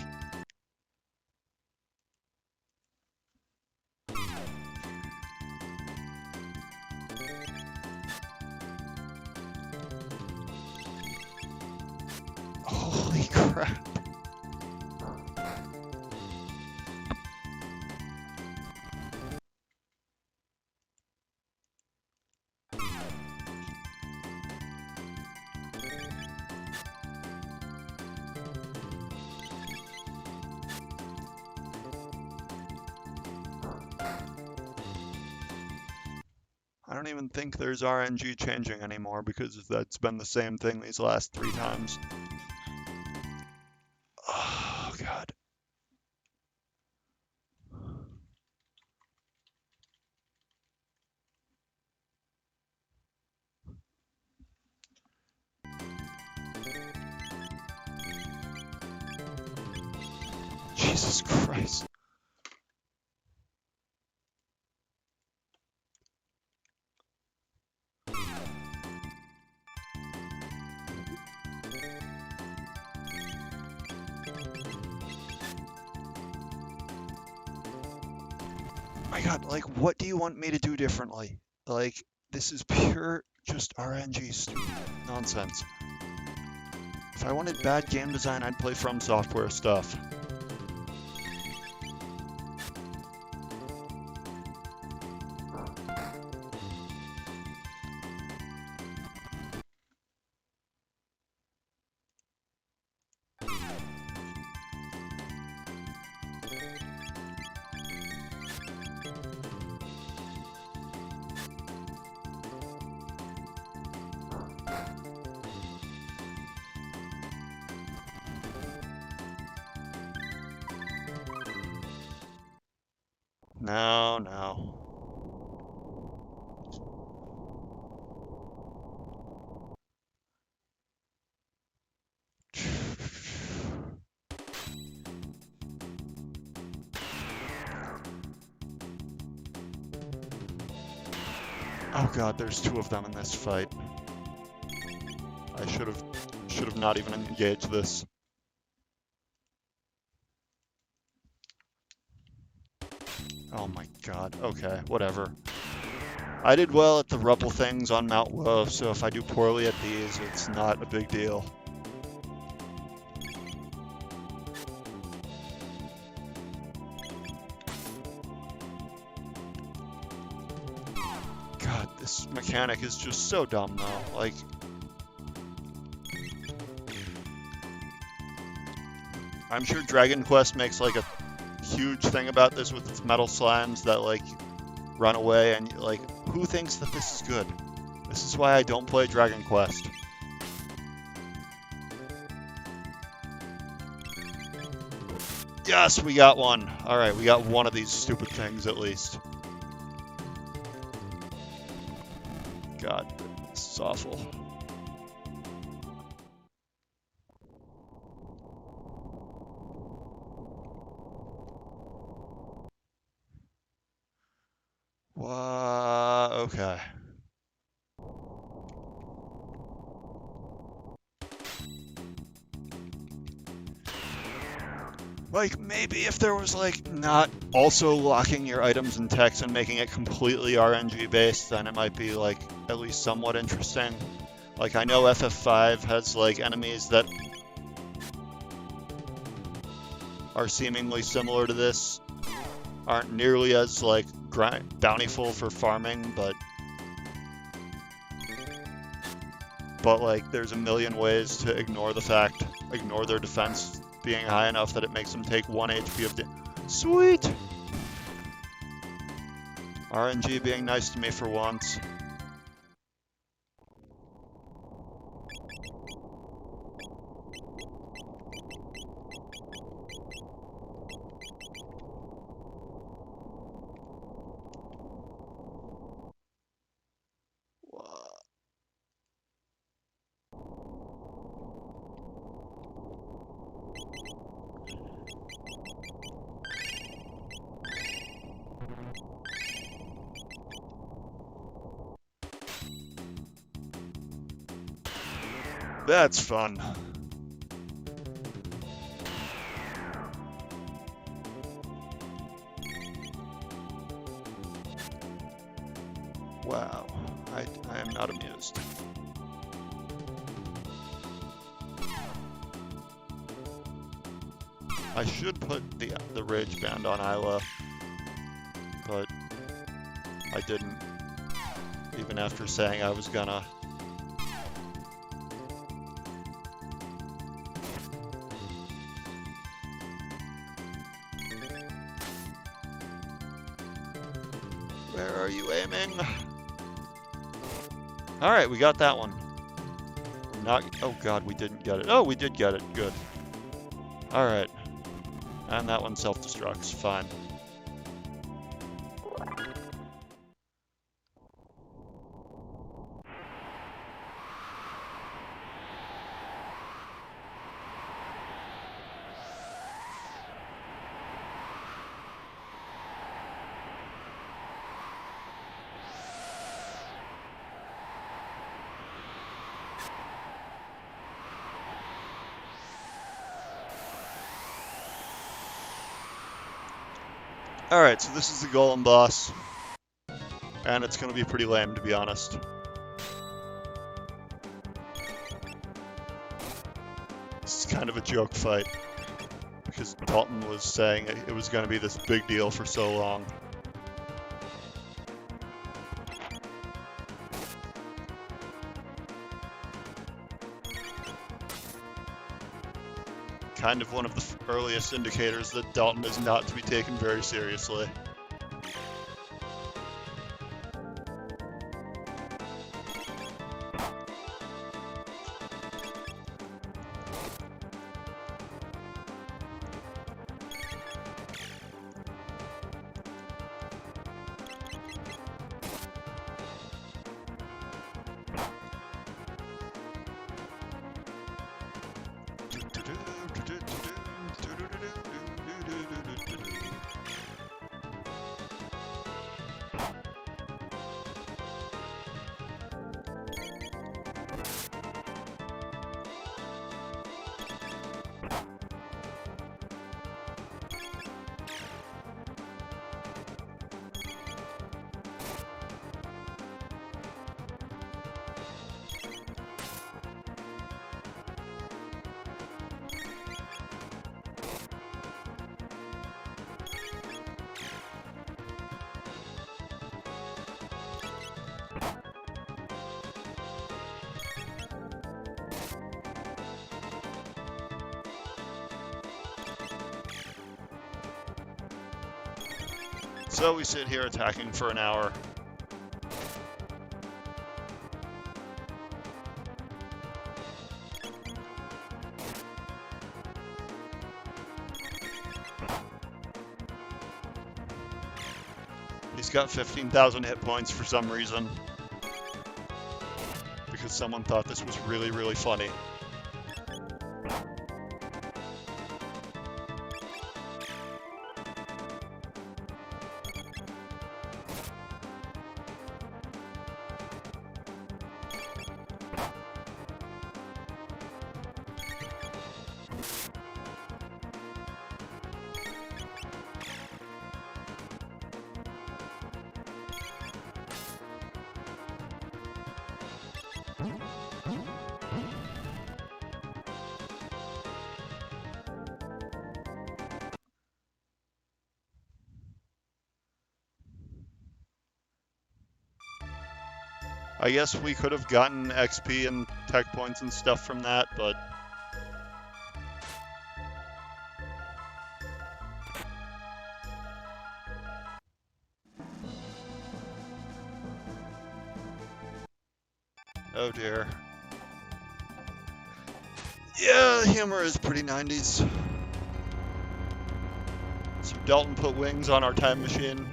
Holy crap. I don't even think there's RNG changing anymore because that's been the same thing these last 3 times. Oh, God. Jesus Christ. My God, like, what do you want me to do differently? Like, this is pure just RNG stupid nonsense. If I wanted bad game design, I'd play From Software stuff. No, no. Oh God, there's 2 of them in this fight. I should have not even engaged this. Oh my God. Okay, whatever. I did well at the rubble things on Mount Wolf, so if I do poorly at these, it's not a big deal. God, this mechanic is just so dumb though. Like, I'm sure Dragon Quest makes like a huge thing about this with its metal slimes that like run away, and like, who thinks that this is good? This is why I don't play Dragon Quest. Yes, we got one. Alright, we got one of these stupid things at least. God, this is awful. Okay. Like, maybe if there was, like, not also locking your items in text and making it completely RNG based, then it might be, like, at least somewhat interesting. Like, I know FF5 has, like, enemies that are seemingly similar to this. Aren't nearly as, like, bountiful for farming, but like, there's a million ways to ignore their defense being high enough that it makes them take 1 HP of damage. Sweet! RNG being nice to me for once. That's fun. Wow, I am not amused. I should put the Rage Band on Isla, but I didn't, even after saying I was gonna. Where are you aiming? Alright, we got that one. Oh god, we didn't get it. Oh, we did get it. Good. Alright. And that one self-destructs. Fine. Alright, so this is the Golem boss. And it's gonna be pretty lame, to be honest. This is kind of a joke fight. Because Dalton was saying it was gonna be this big deal for so long. Kind of one of the earliest indicators that Dalton is not to be taken very seriously. So we sit here attacking for an hour. He's got 15,000 hit points for some reason. Because someone thought this was really, really funny. I guess we could have gotten XP and tech points and stuff from that, but... oh dear. Yeah, the humor is pretty 90s. So Dalton put wings on our time machine.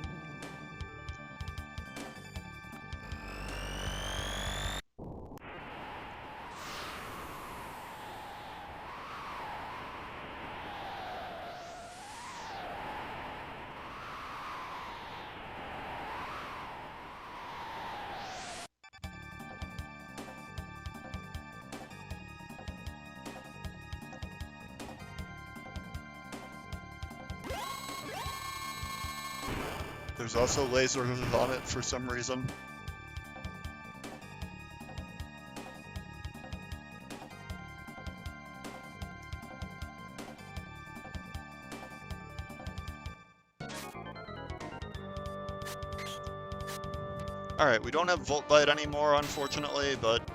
There's also lasers on it for some reason. Alright, we don't have Volt Bite anymore, unfortunately, but...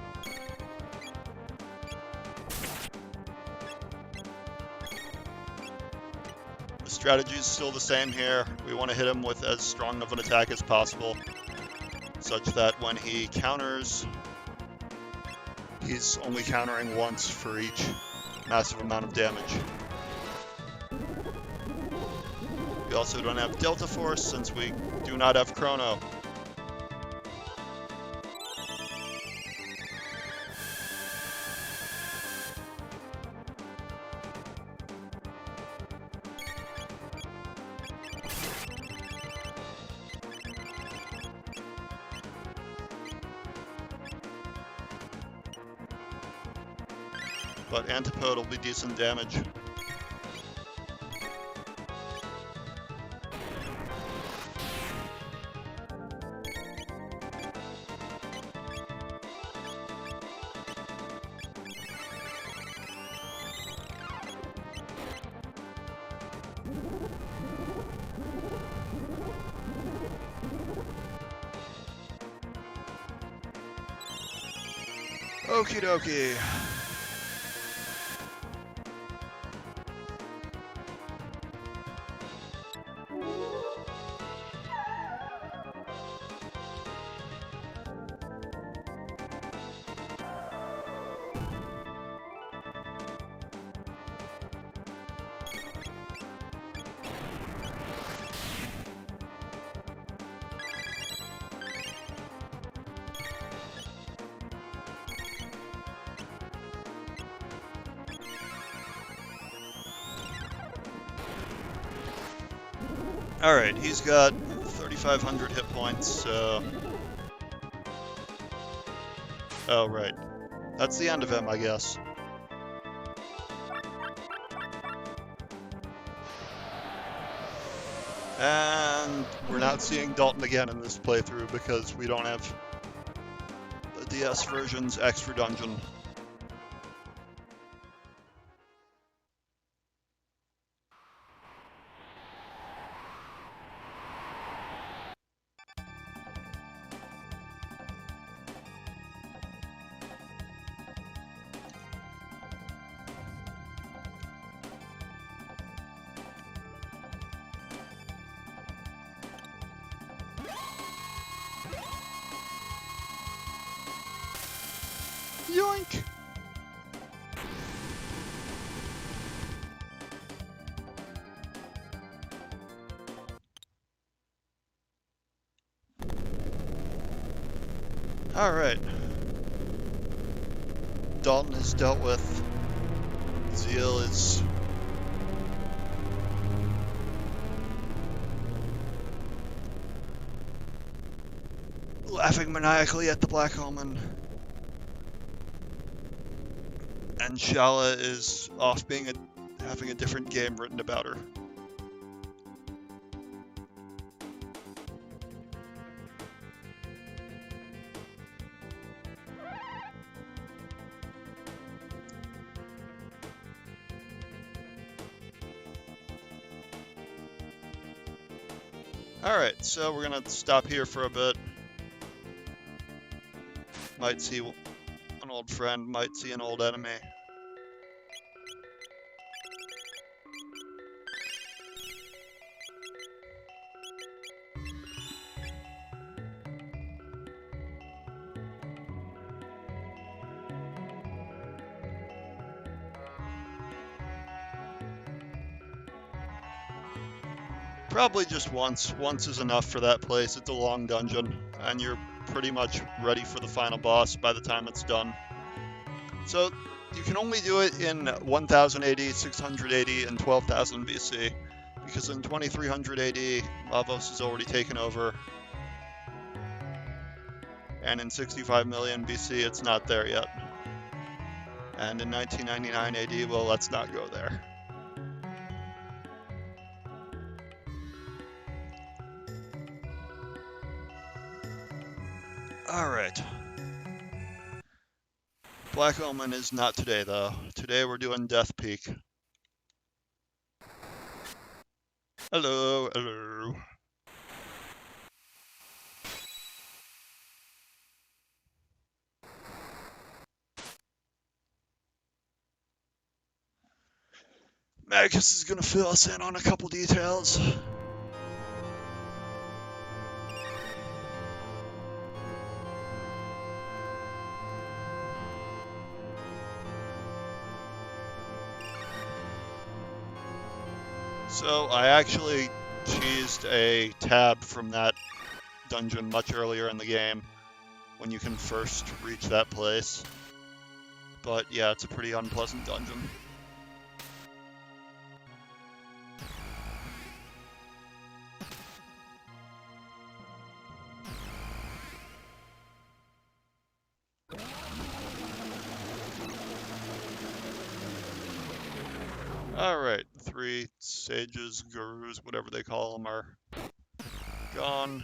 the strategy is still the same here. We want to hit him with as strong of an attack as possible, such that when he counters, he's only countering once for each massive amount of damage. We also don't have Delta Force, since we do not have Chrono. But Antipode will be decent damage. Okie dokie. Alright, he's got 3,500 hit points, so... oh, right. That's the end of him, I guess. And we're not seeing Dalton again in this playthrough because we don't have the DS version's extra dungeon. Yoink! Alright. Dalton is dealt with. Zeal is laughing maniacally at the Black Omen. And Shala is off having a different game written about her. Alright, so we're gonna stop here for a bit. Might see an old friend, might see an old enemy. Probably just once. Once is enough for that place. It's a long dungeon, and you're pretty much ready for the final boss by the time it's done. So you can only do it in 1000 AD, 600 AD, and 12,000 BC, because in 2300 AD, Lavos is already taken over, and in 65 million BC, it's not there yet. And in 1999 AD, well, let's not go there. Alright. Black Omen is not today, though. Today we're doing Death Peak. Hello, hello. Magus is gonna fill us in on a couple details. So I actually cheesed a tab from that dungeon much earlier in the game, when you can first reach that place. But yeah, it's a pretty unpleasant dungeon. Alright, 3 sages, gurus, whatever they call them, are gone.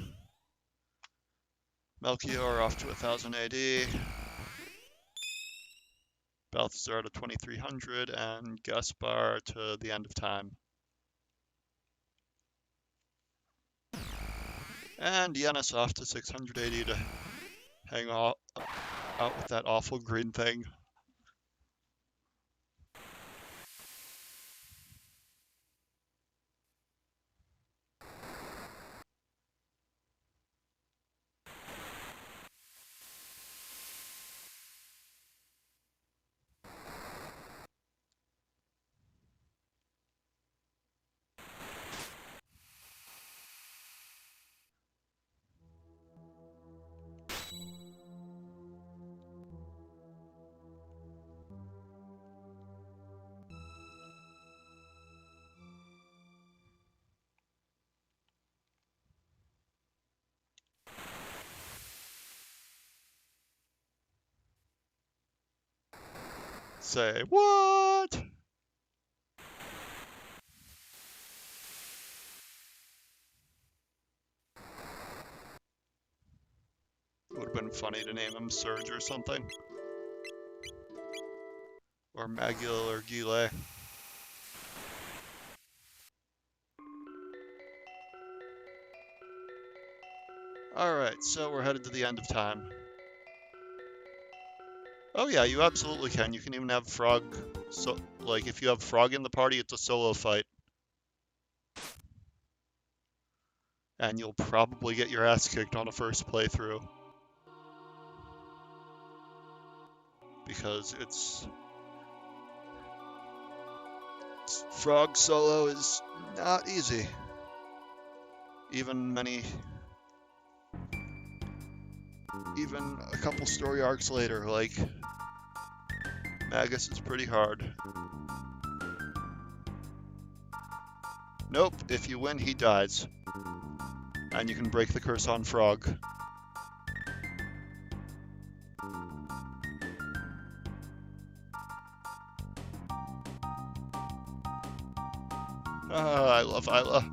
Melchior off to 1000 AD. Balthazar to 2300, and Gaspar to the end of time. And Yanis off to 680 to hang out with that awful green thing. Say, what? It would have been funny to name him Surge or something. Or Magil or Gile. Alright, so we're headed to the end of time. Oh yeah, you absolutely can. You can even have Frog. So, like, if you have Frog in the party, it's a solo fight. And you'll probably get your ass kicked on a first playthrough. because frog solo is not easy. Even a couple story arcs later, like Magus is pretty hard. Nope, if you win, he dies. And you can break the curse on Frog. I love Isla.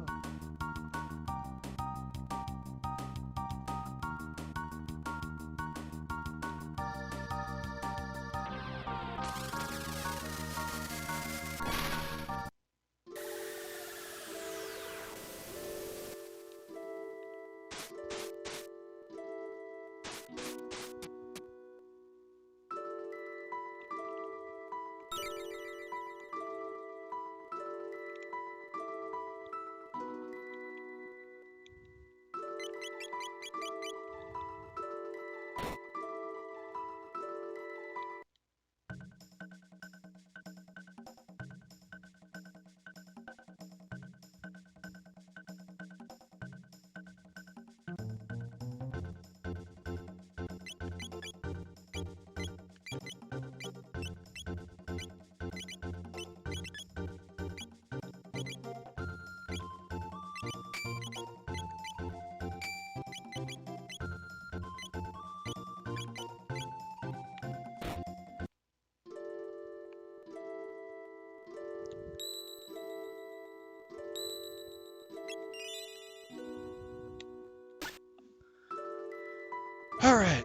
All right.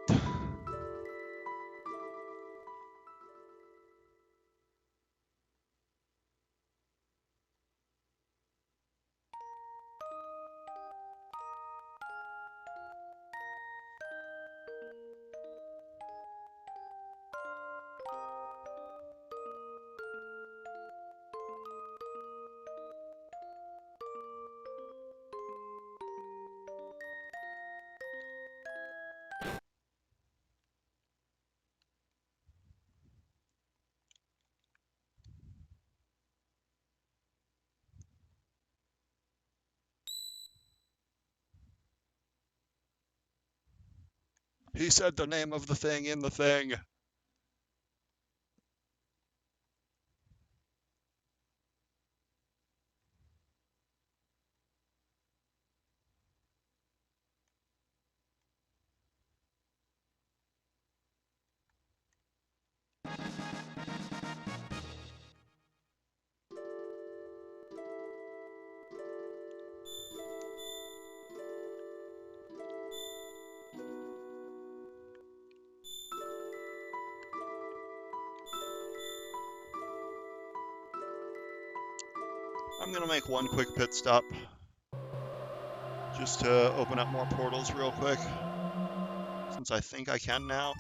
He said the name of the thing in the thing. I'm gonna make one quick pit stop just to open up more portals real quick, since I think I can now.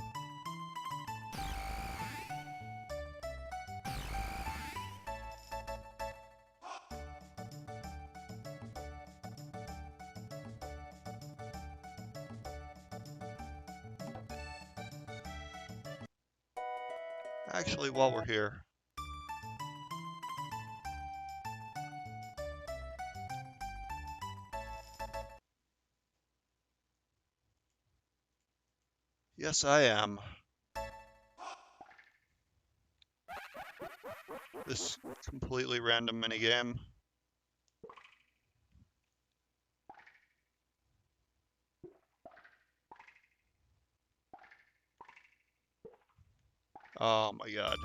Actually, while we're here, yes, I am. This completely random minigame. Oh my god.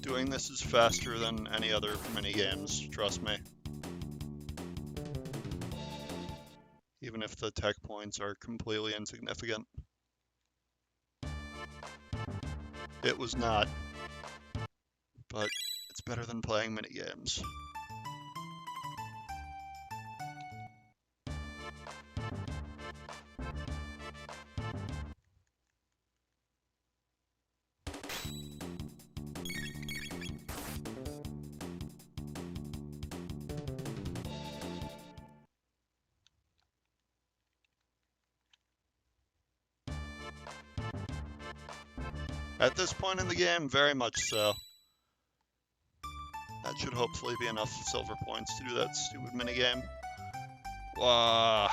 Doing this is faster than any other minigames, trust me. Even if the tech points are completely insignificant. It was not, but It's better than playing minigames. At this point in the game, very much so. That should hopefully be enough silver points to do that stupid minigame. Wow.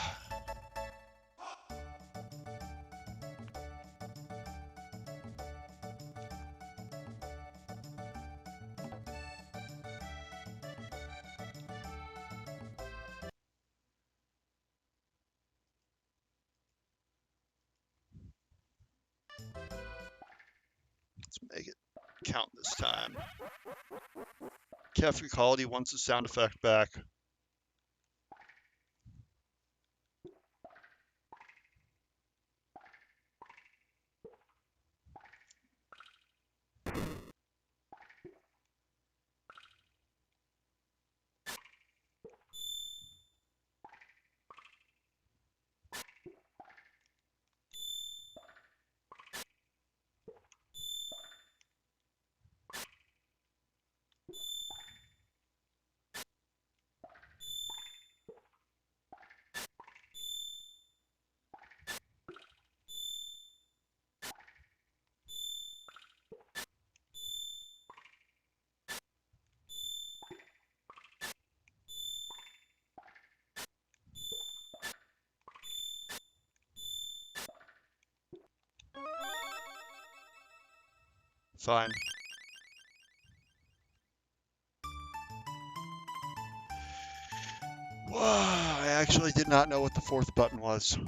Let's make it count this time. Cafe Quality wants the sound effect back. Fine. Whoa, I actually did not know what the fourth button was.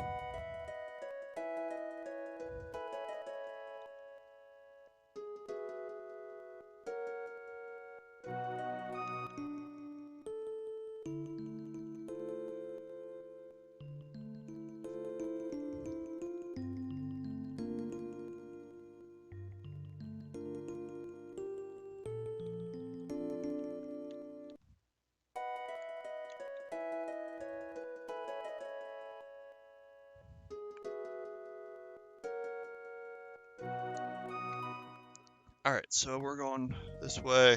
Alright, so we're going this way.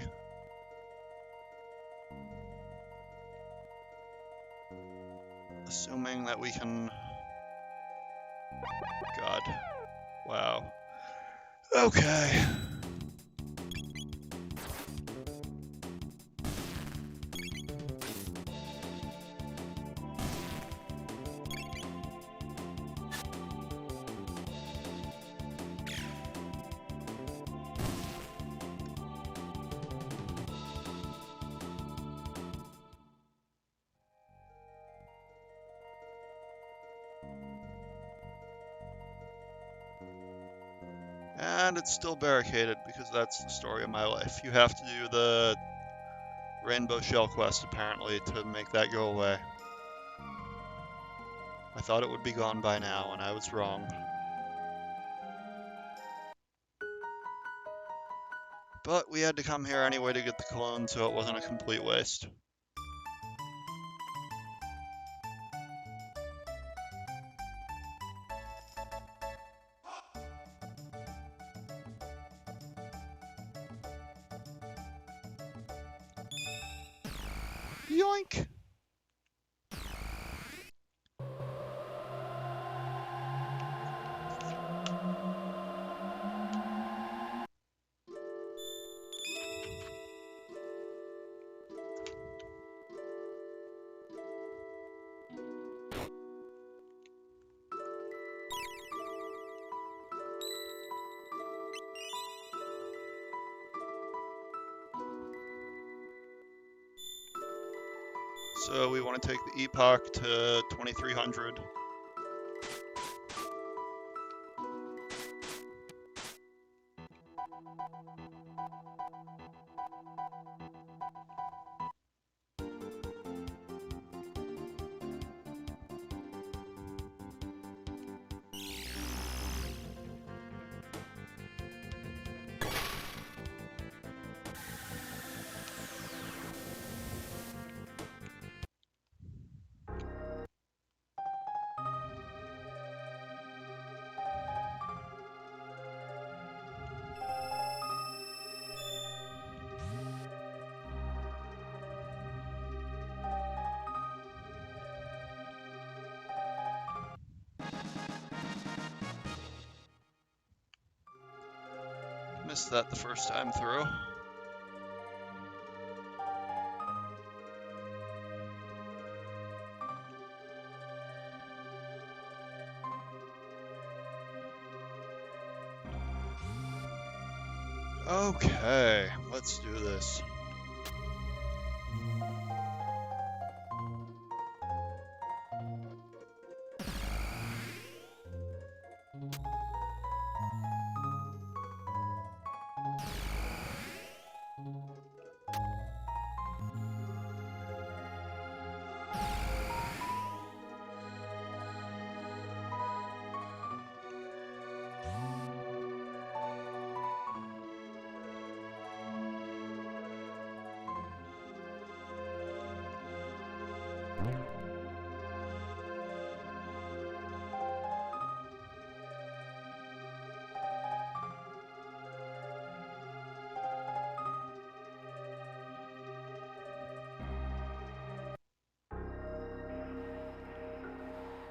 Assuming that we can... God. Wow. Okay. And it's still barricaded because that's the story of my life. You have to do the Rainbow Shell quest, apparently, to make that go away. I thought it would be gone by now, and I was wrong. But we had to come here anyway to get the clone, so it wasn't a complete waste. Yoink! So we want to take the epoch to 2300. Missed that the first time through. Okay, let's do this.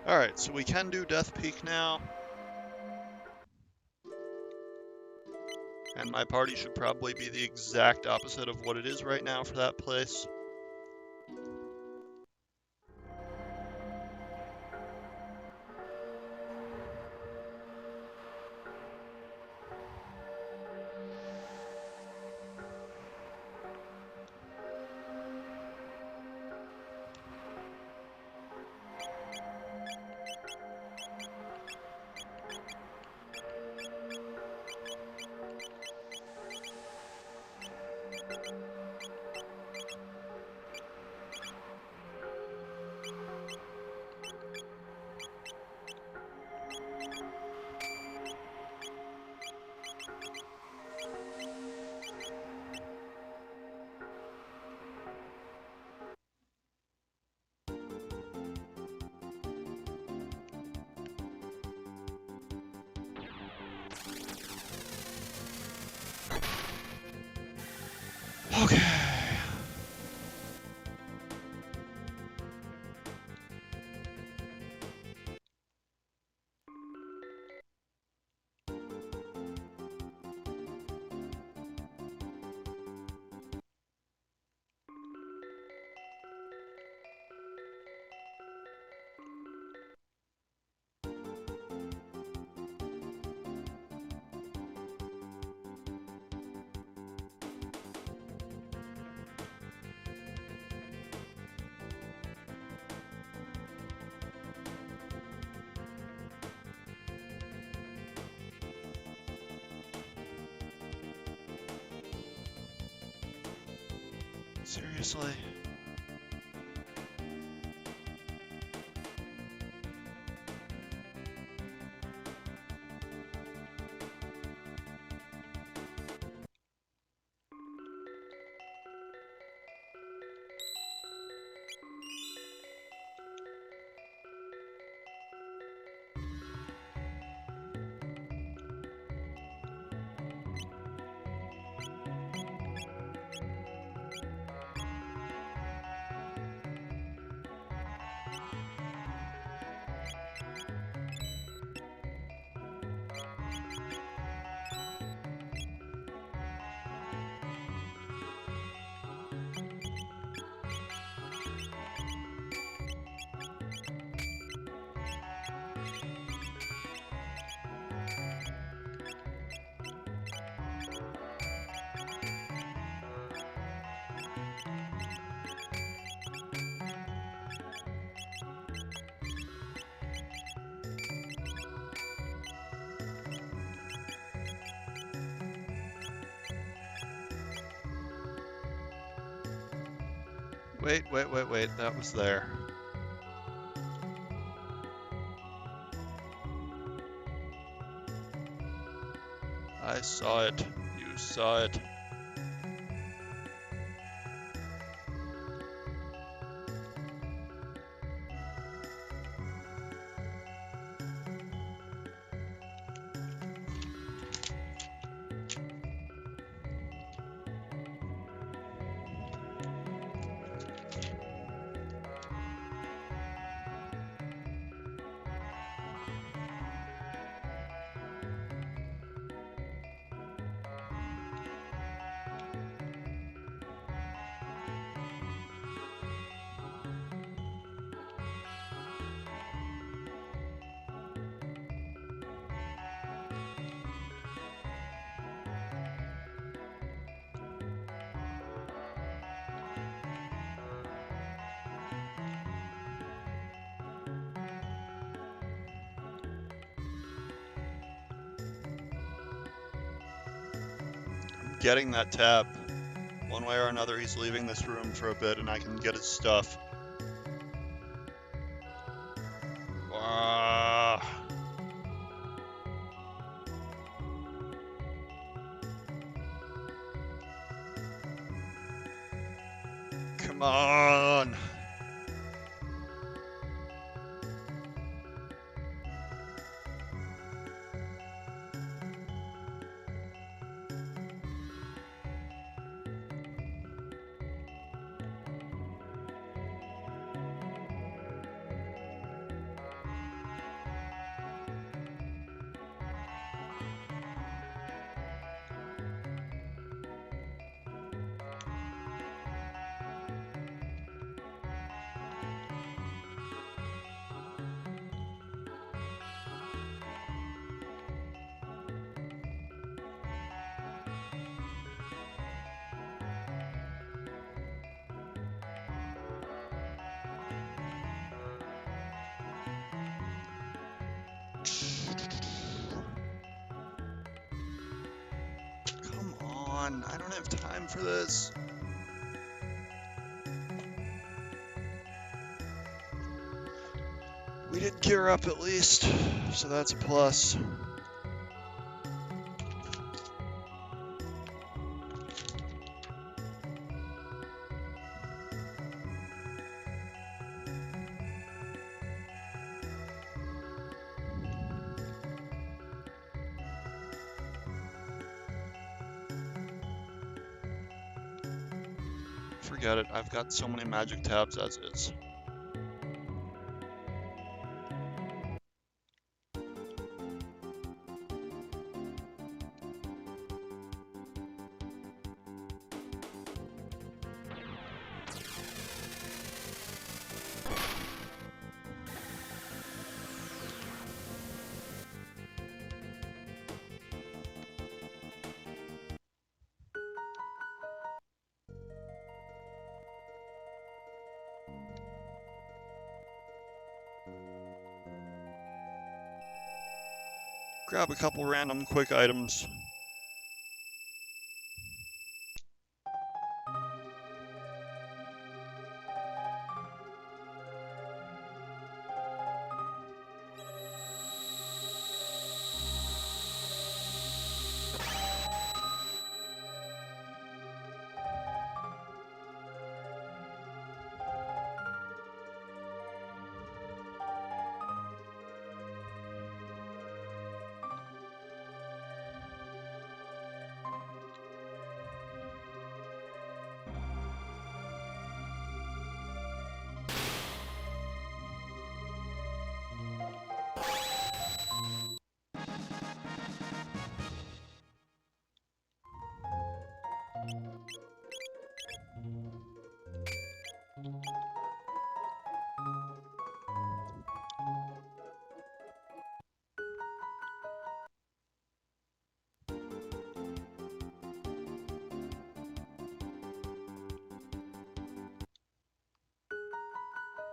Alright, so we can do Death Peak now. And my party should probably be the exact opposite of what it is right now for that place. Okay. Seriously? Wait, that was there. I saw it. You saw it. getting that tab. One way or another, he's leaving this room for a bit and I can get his stuff. Come on! Come on, I don't have time for this. We did gear up at least, so that's a plus. Forget it, I've got so many magic tabs as is. Grab a couple random quick items.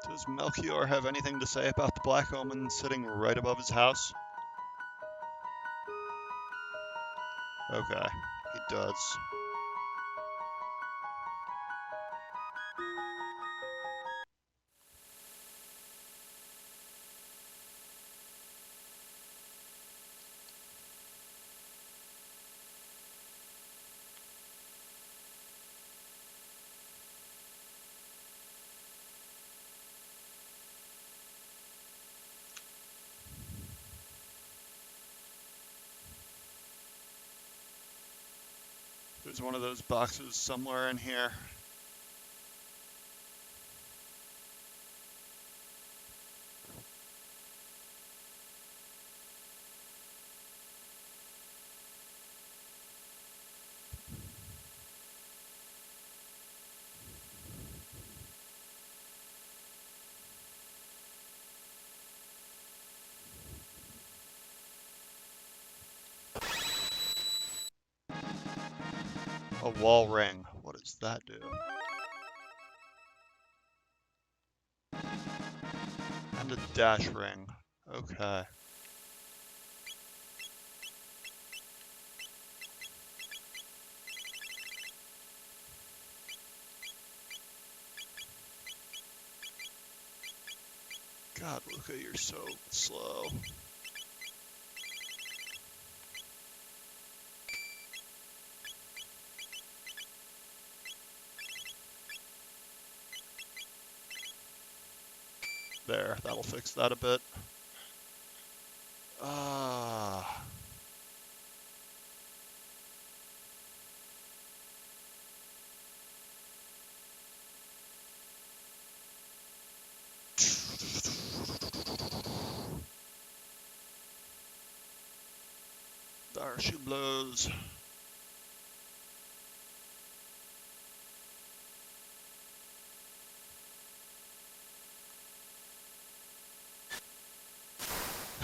Does Melchior have anything to say about the Black Omen sitting right above his house? Okay, he does. There's one of those boxes somewhere in here. A wall ring. What does that do? And a dash ring. Okay. God, Luca, you're so slow. There, that'll fix that a bit. Our shoe blows.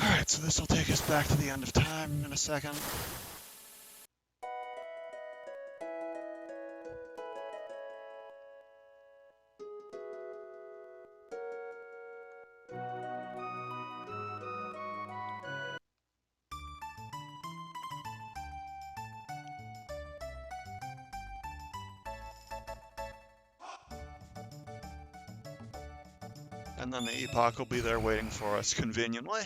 Alright, so this will take us back to the end of time in a second. And then the epoch will be there waiting for us conveniently.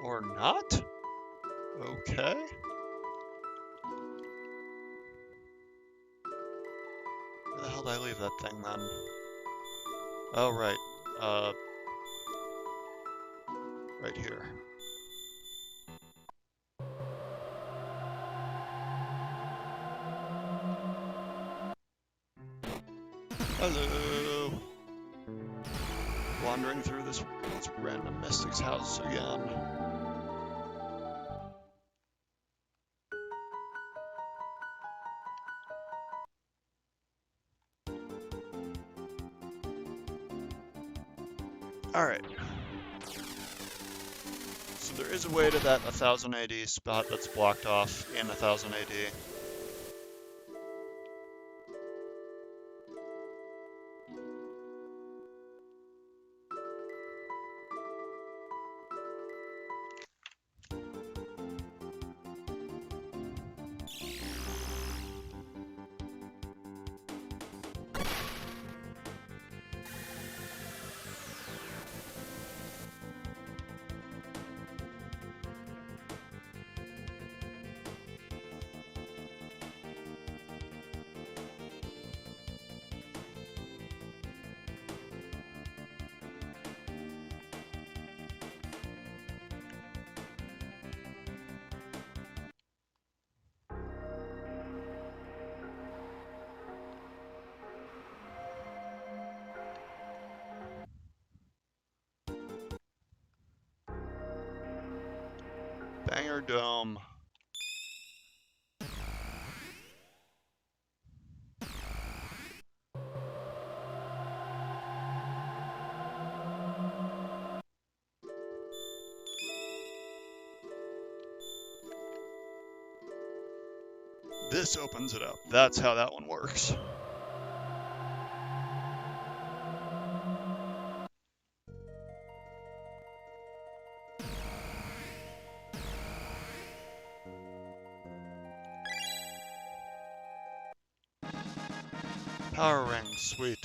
Or not? Okay. Where the hell did I leave that thing then? Oh, right. Right here. Hello! Wandering through this random mystic's house again. Alright. So there is a way to that 1000 AD spot that's blocked off in 1000 AD. Banger Dome. This opens it up. That's how that one works. Power ring, sweet.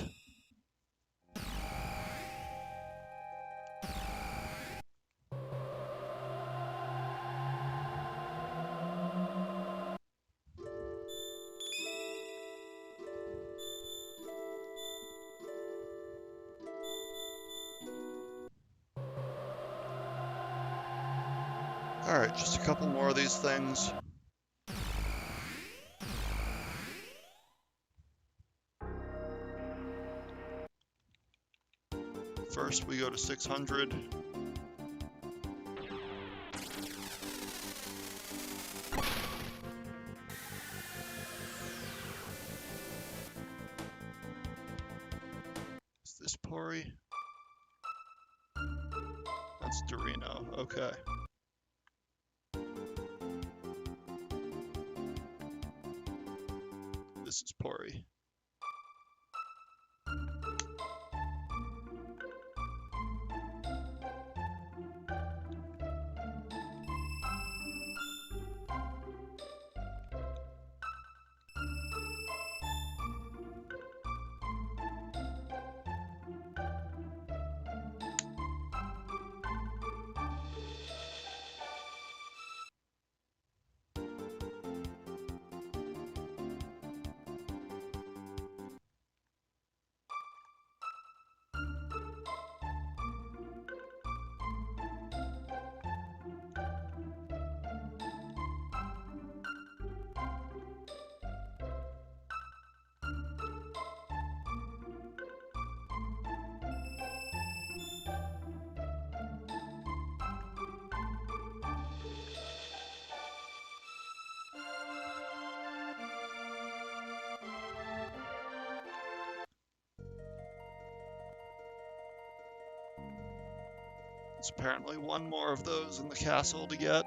Alright, just a couple more of these things. First, we go to 600. Is this Pori? That's Dorino, okay. this is Pori. There's apparently one more of those in the castle to get.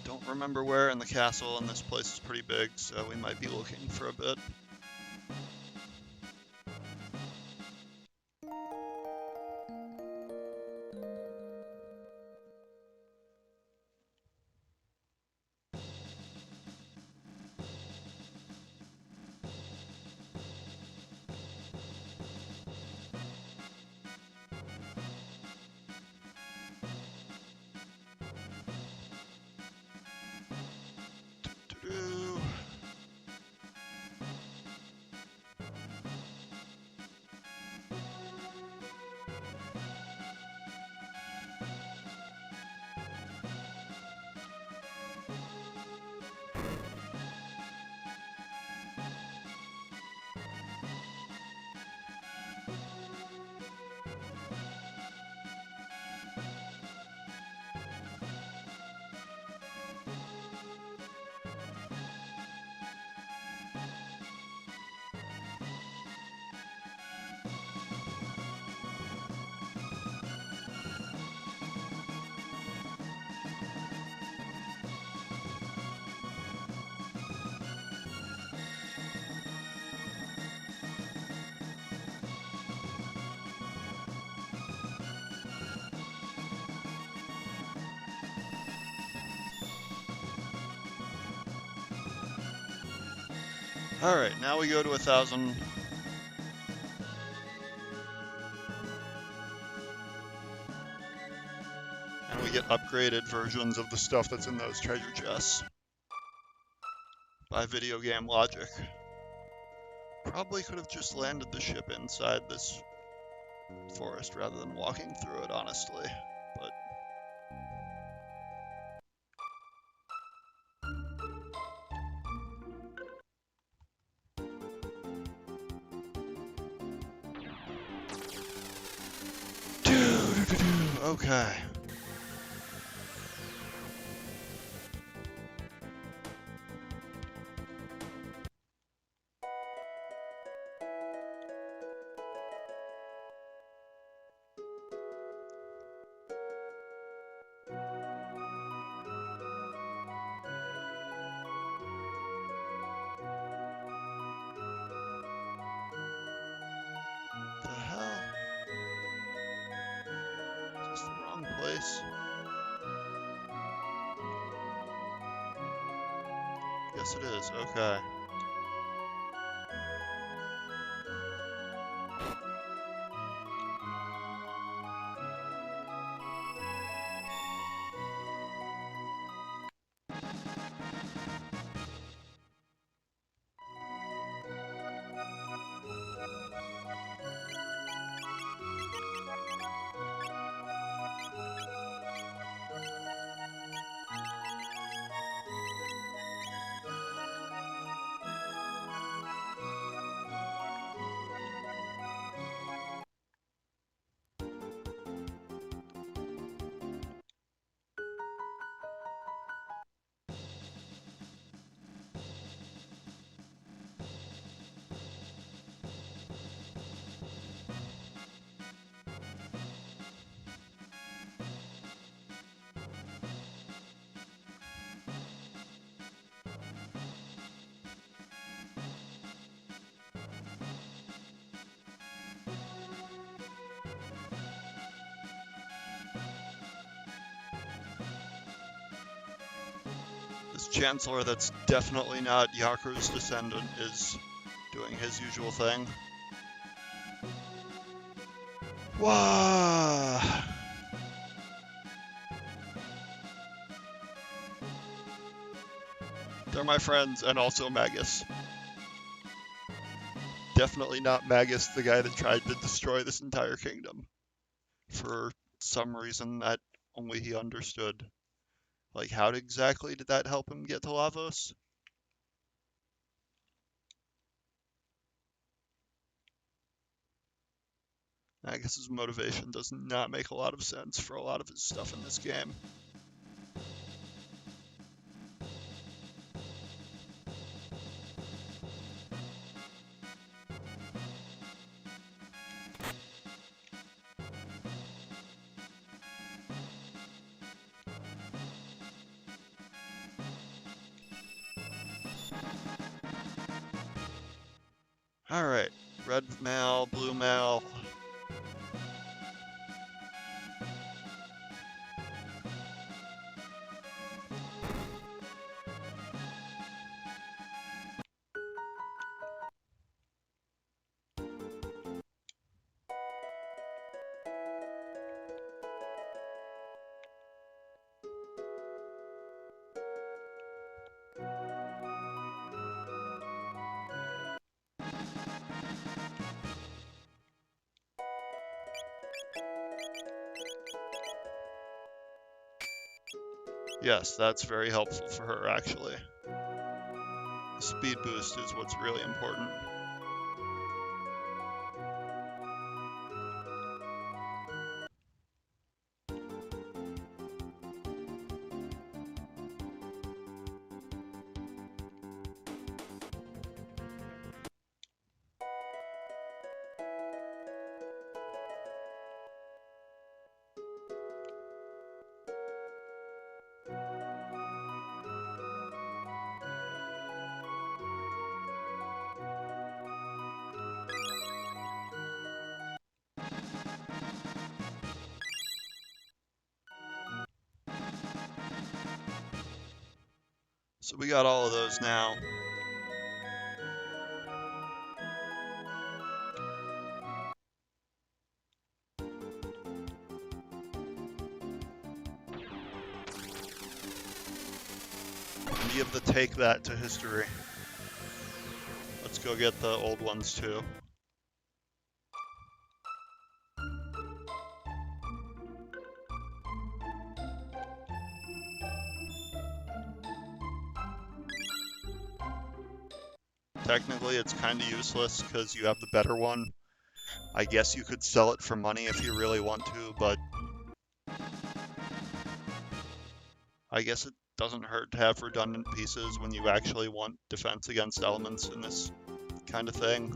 Don't remember where in the castle, and this place is pretty big, so we might be looking for a bit. Alright, now we go to 1,000. And we get upgraded versions of the stuff that's in those treasure chests. By video game logic. Probably could have just landed the ship inside this forest rather than walking through it, honestly. But okay. The hell? Is this the wrong place? Yes, it is. Okay. This Chancellor that's definitely not Yaku's descendant is doing his usual thing. Wah! They're my friends, and also Magus. Definitely not Magus, the guy that tried to destroy this entire kingdom. For some reason that only he understood. Like, how exactly did that help him get to Lavos? Magus's motivation does not make a lot of sense for a lot of his stuff in this game. Alright, red mail, blue mail. Yes, that's very helpful for her, actually. The speed boost is what's really important. So we got all of those now. And you have to take that to history. Let's go get the old ones too. Technically, it's kind of useless because you have the better one. I guess you could sell it for money if you really want to, but I guess it doesn't hurt to have redundant pieces when you actually want defense against elements in this kind of thing.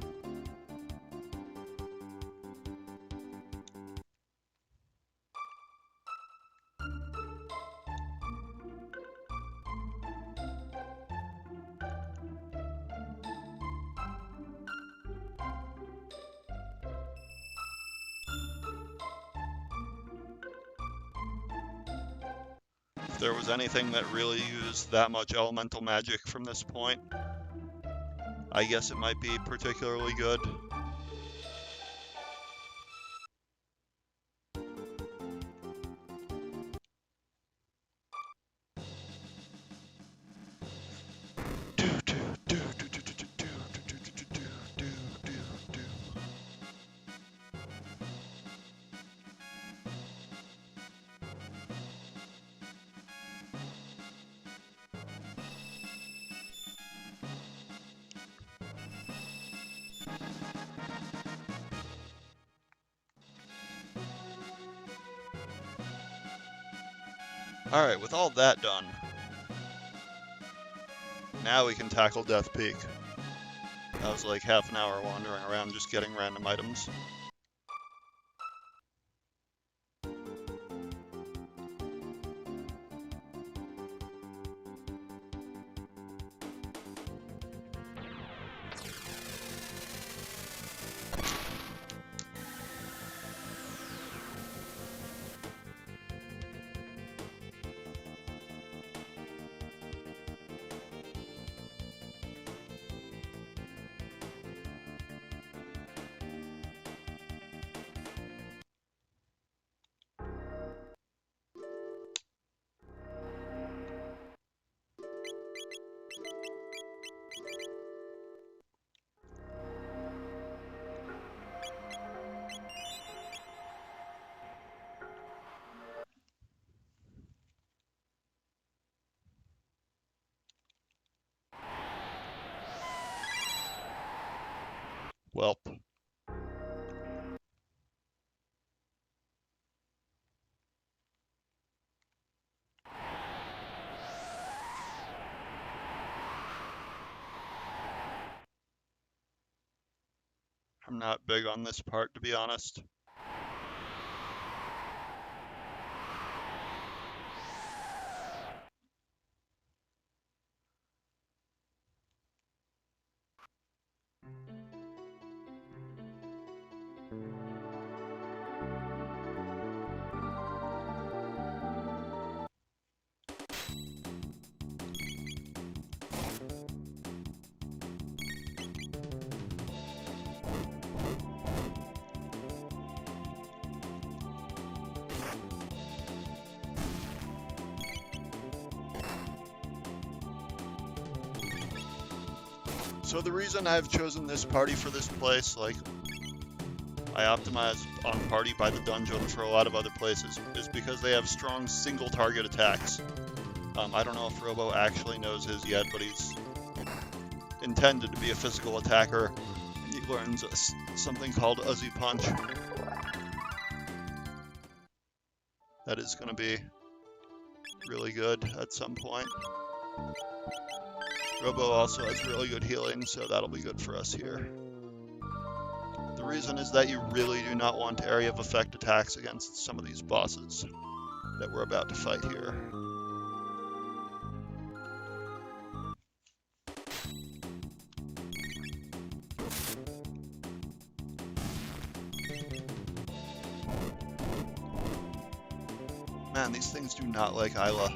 If there was anything that really used that much elemental magic from this point, I guess it might be particularly good. Alright, with all that done, now we can tackle Death Peak. That was like half an hour wandering around just getting random items. Welp. I'm not big on this part, to be honest. So the reason I've chosen this party for this place, like, I optimize on party by the dungeon for a lot of other places, is because they have strong single target attacks. I don't know if Robo actually knows his yet, but he's intended to be a physical attacker. He learns something called Uzi Punch. That is going to be really good at some point. Robo also has really good healing, so that'll be good for us here. The reason is that you really do not want area of effect attacks against some of these bosses that we're about to fight here. Man, these things do not like Isla.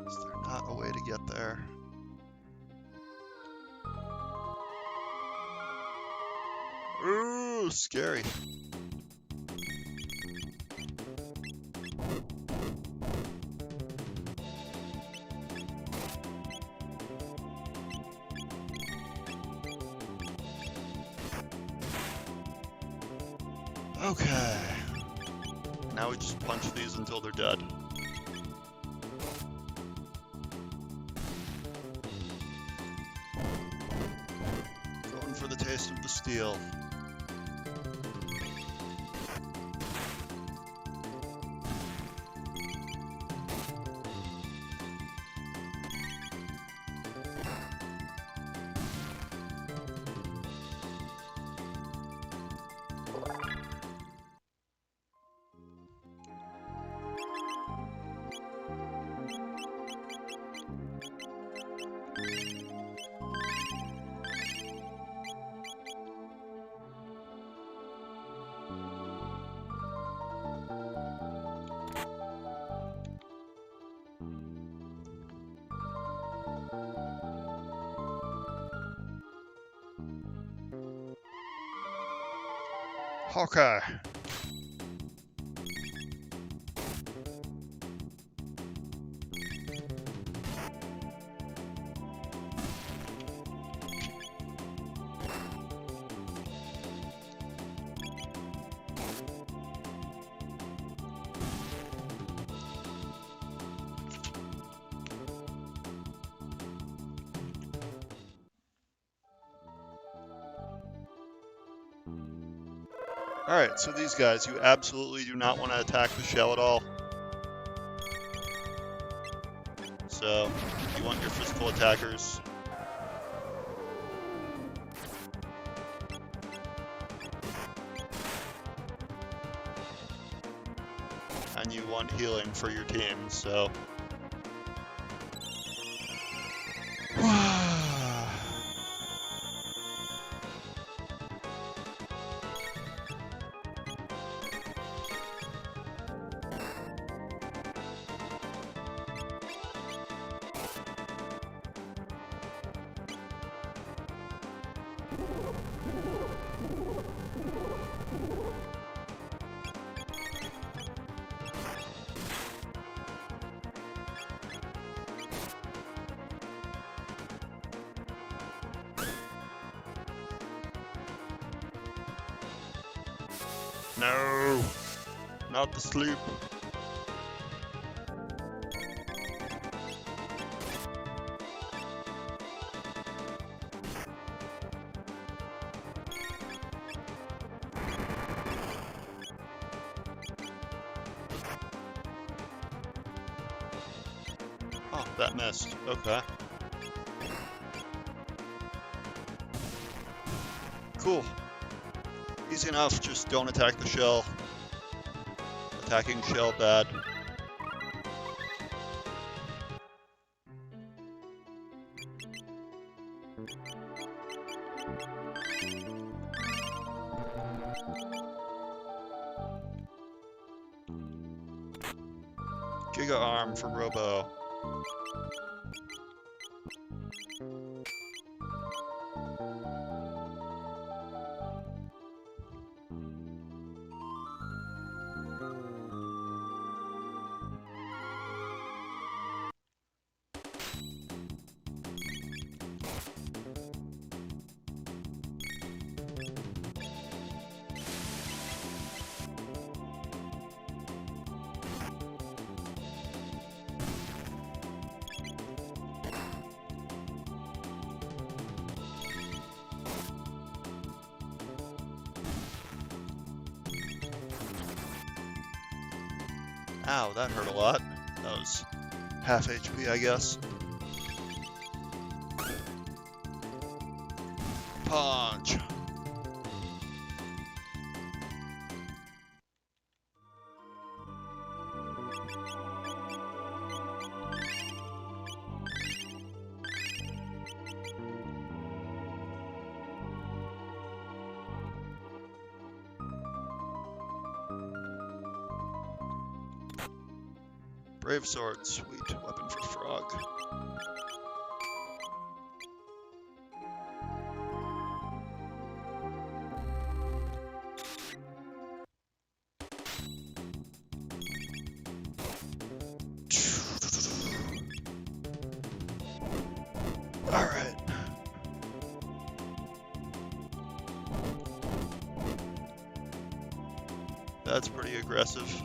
Is there not a way to get there? Ooh, scary. Okay. Now we just punch these until they're dead. Going for the taste of the steel. Okay. Alright, so these guys, you absolutely do not want to attack the shell at all. So, you want your physical attackers. And you want healing for your team, so... No! Not the sloop. Oh, that missed. Okay. Cool. Easy enough, just don't attack the shell. Attacking shell bad. Giga Arm for Robo. Ow, that hurt a lot. That was half HP, I guess. Punch. Brave Sword, sweet. Weapon for Frog. Alright. That's pretty aggressive.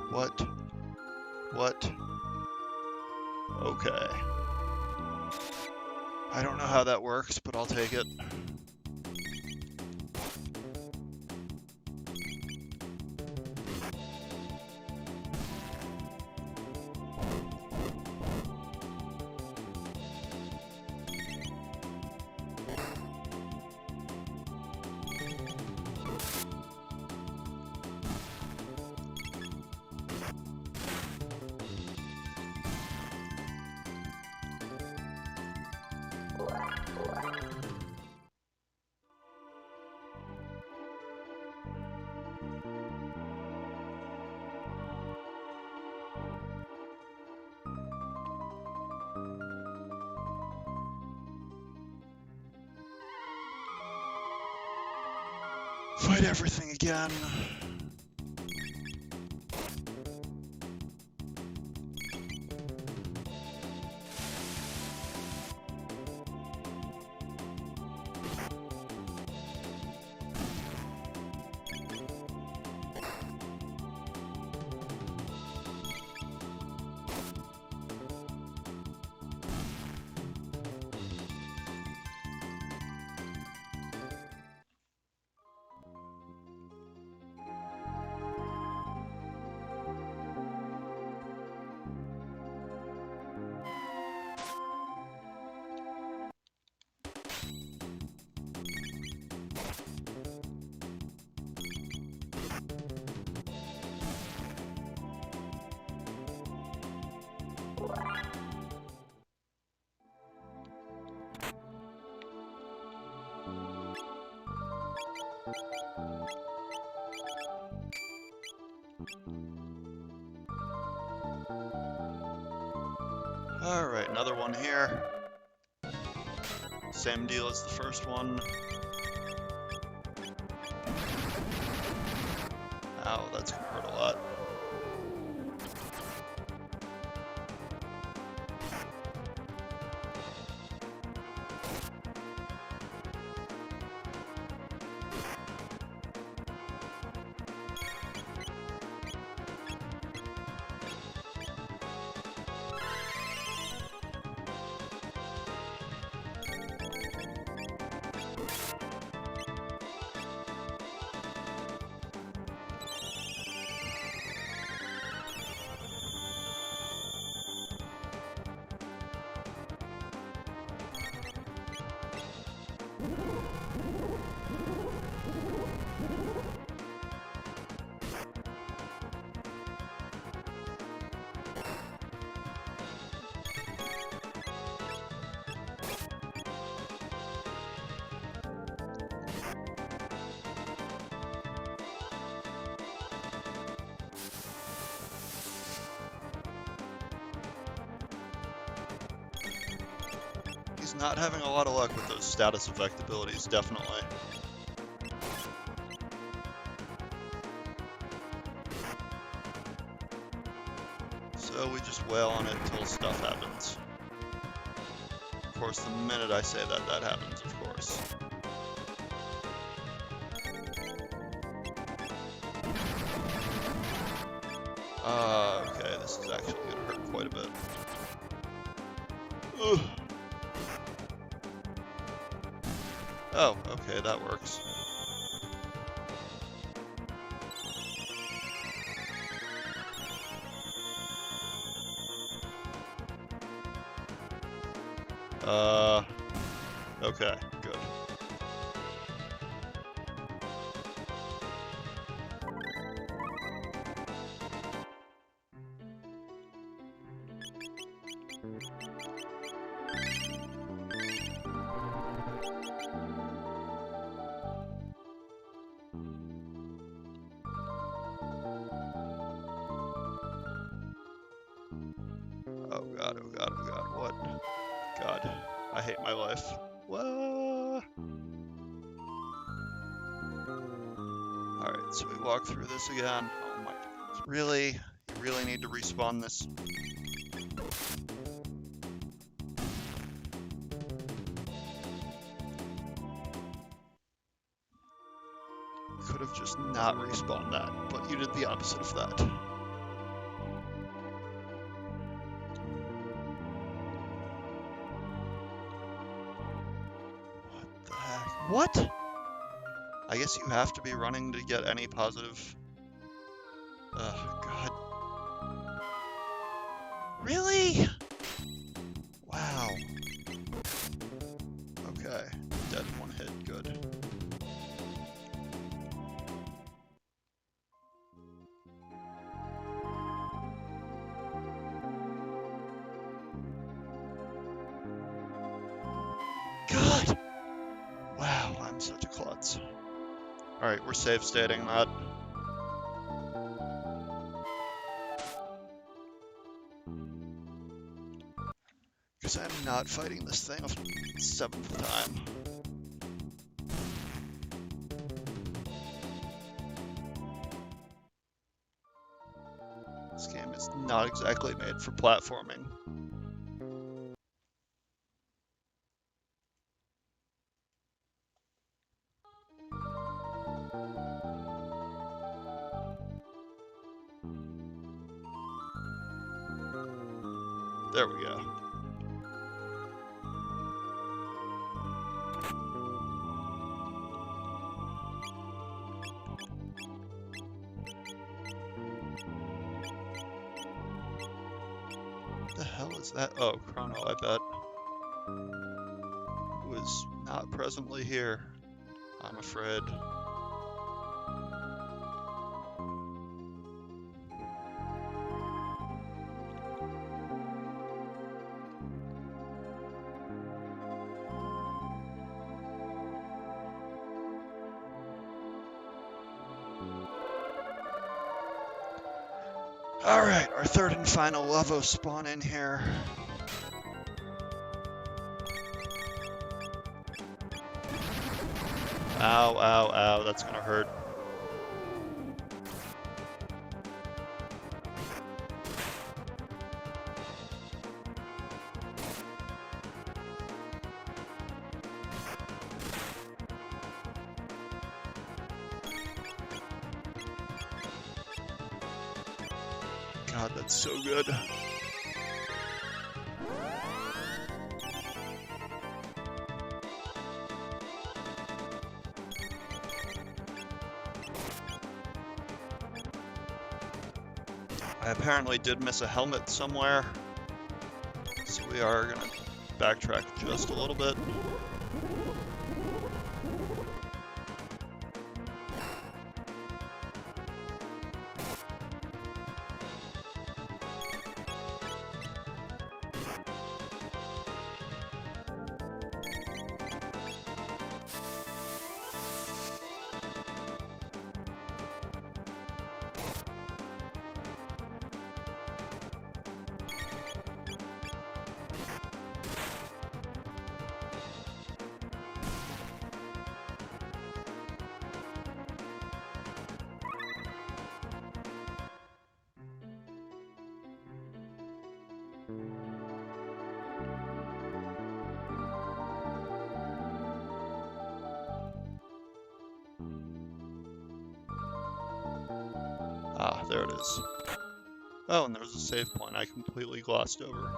What? What? Okay. I don't know how that works, but I'll take it. Fight everything again. Alright, another one here. Same deal as the first one. Ow, that's gonna hurt a lot. He's not having a lot of luck with those status effect abilities, definitely. So we just wail on it until stuff happens. Of course, the minute I say that, that happens, of course. Okay, this is actually gonna hurt quite a bit. Ugh. Oh, okay, that works. Okay, good. Oh god, oh god, oh god, what? God, I hate my life. What? Alright, so we walk through this again. Oh my goodness. Really? You really need to respawn this? You could have just not respawned that, but you did the opposite of that. What the heck? What? I guess you have to be running to get any positive. God. Really? Wow. Okay. Dead in one hit. Good. God! Wow, I'm such a klutz. Alright, we're save stating that. Because I'm not fighting this thing a 7th time. This game is not exactly made for platforming. There we go. What the hell is that? Oh, Chrono, I bet. Who is not presently here, I'm afraid. Alright, our third and final Levo spawn in here. Ow, ow, ow, that's gonna hurt. God, that's so good. I apparently did miss a helmet somewhere, so we are gonna backtrack just a little bit. Ah, there it is. Oh, and there's a save point I completely glossed over.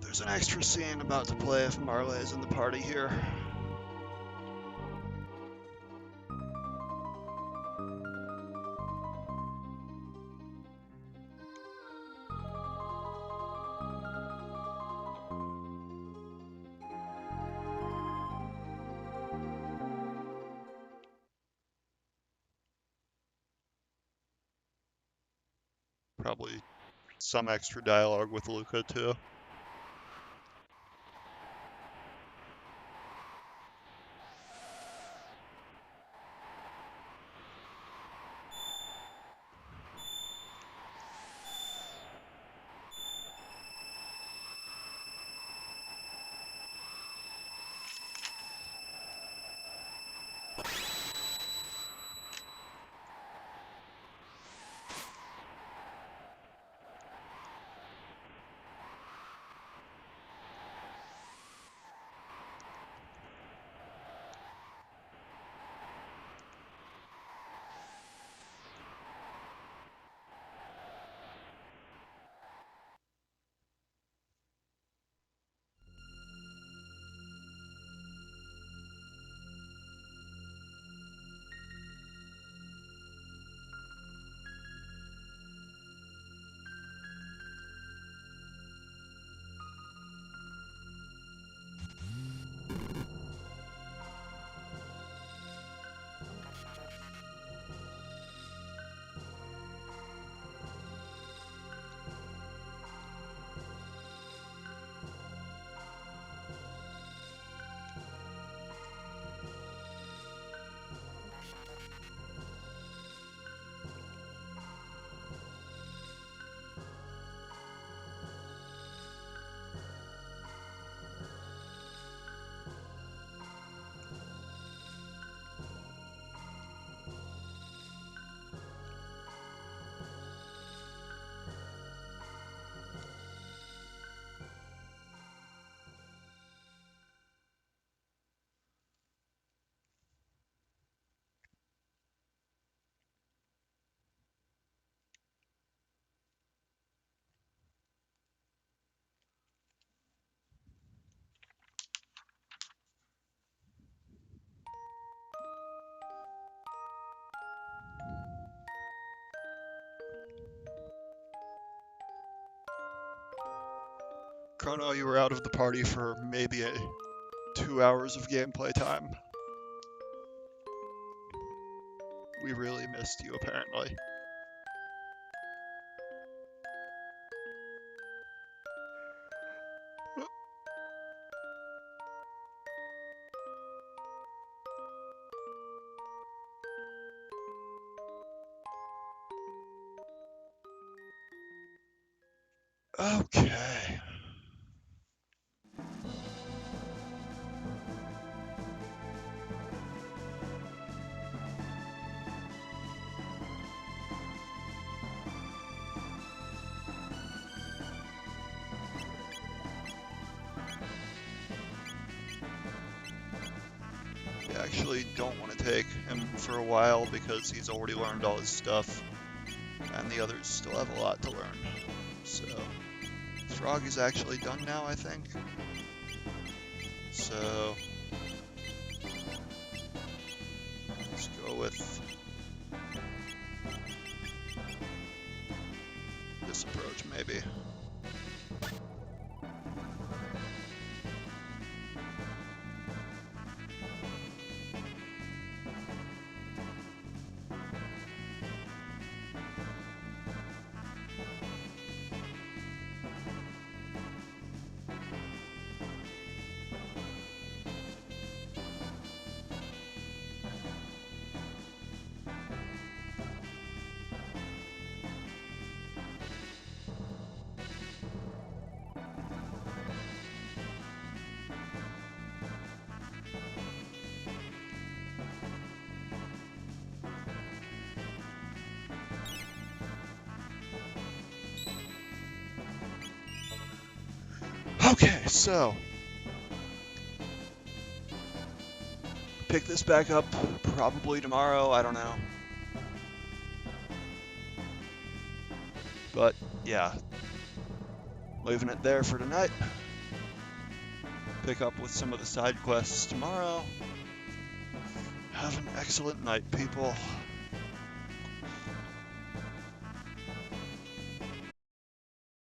There's an extra scene about to play if Marley's in the party here. Probably some extra dialogue with Luca too. Chrono, you were out of the party for maybe 2 hours of gameplay time. We really missed you, apparently. Okay. We actually don't want to take him for a while because he's already learned all his stuff, and the others still have a lot to learn. So, Frog is actually done now, I think. So, let's go with this approach, maybe. Okay, so pick this back up probably tomorrow, I don't know. But yeah, leaving it there for tonight. Pick up with some of the side quests tomorrow. Have an excellent night, people.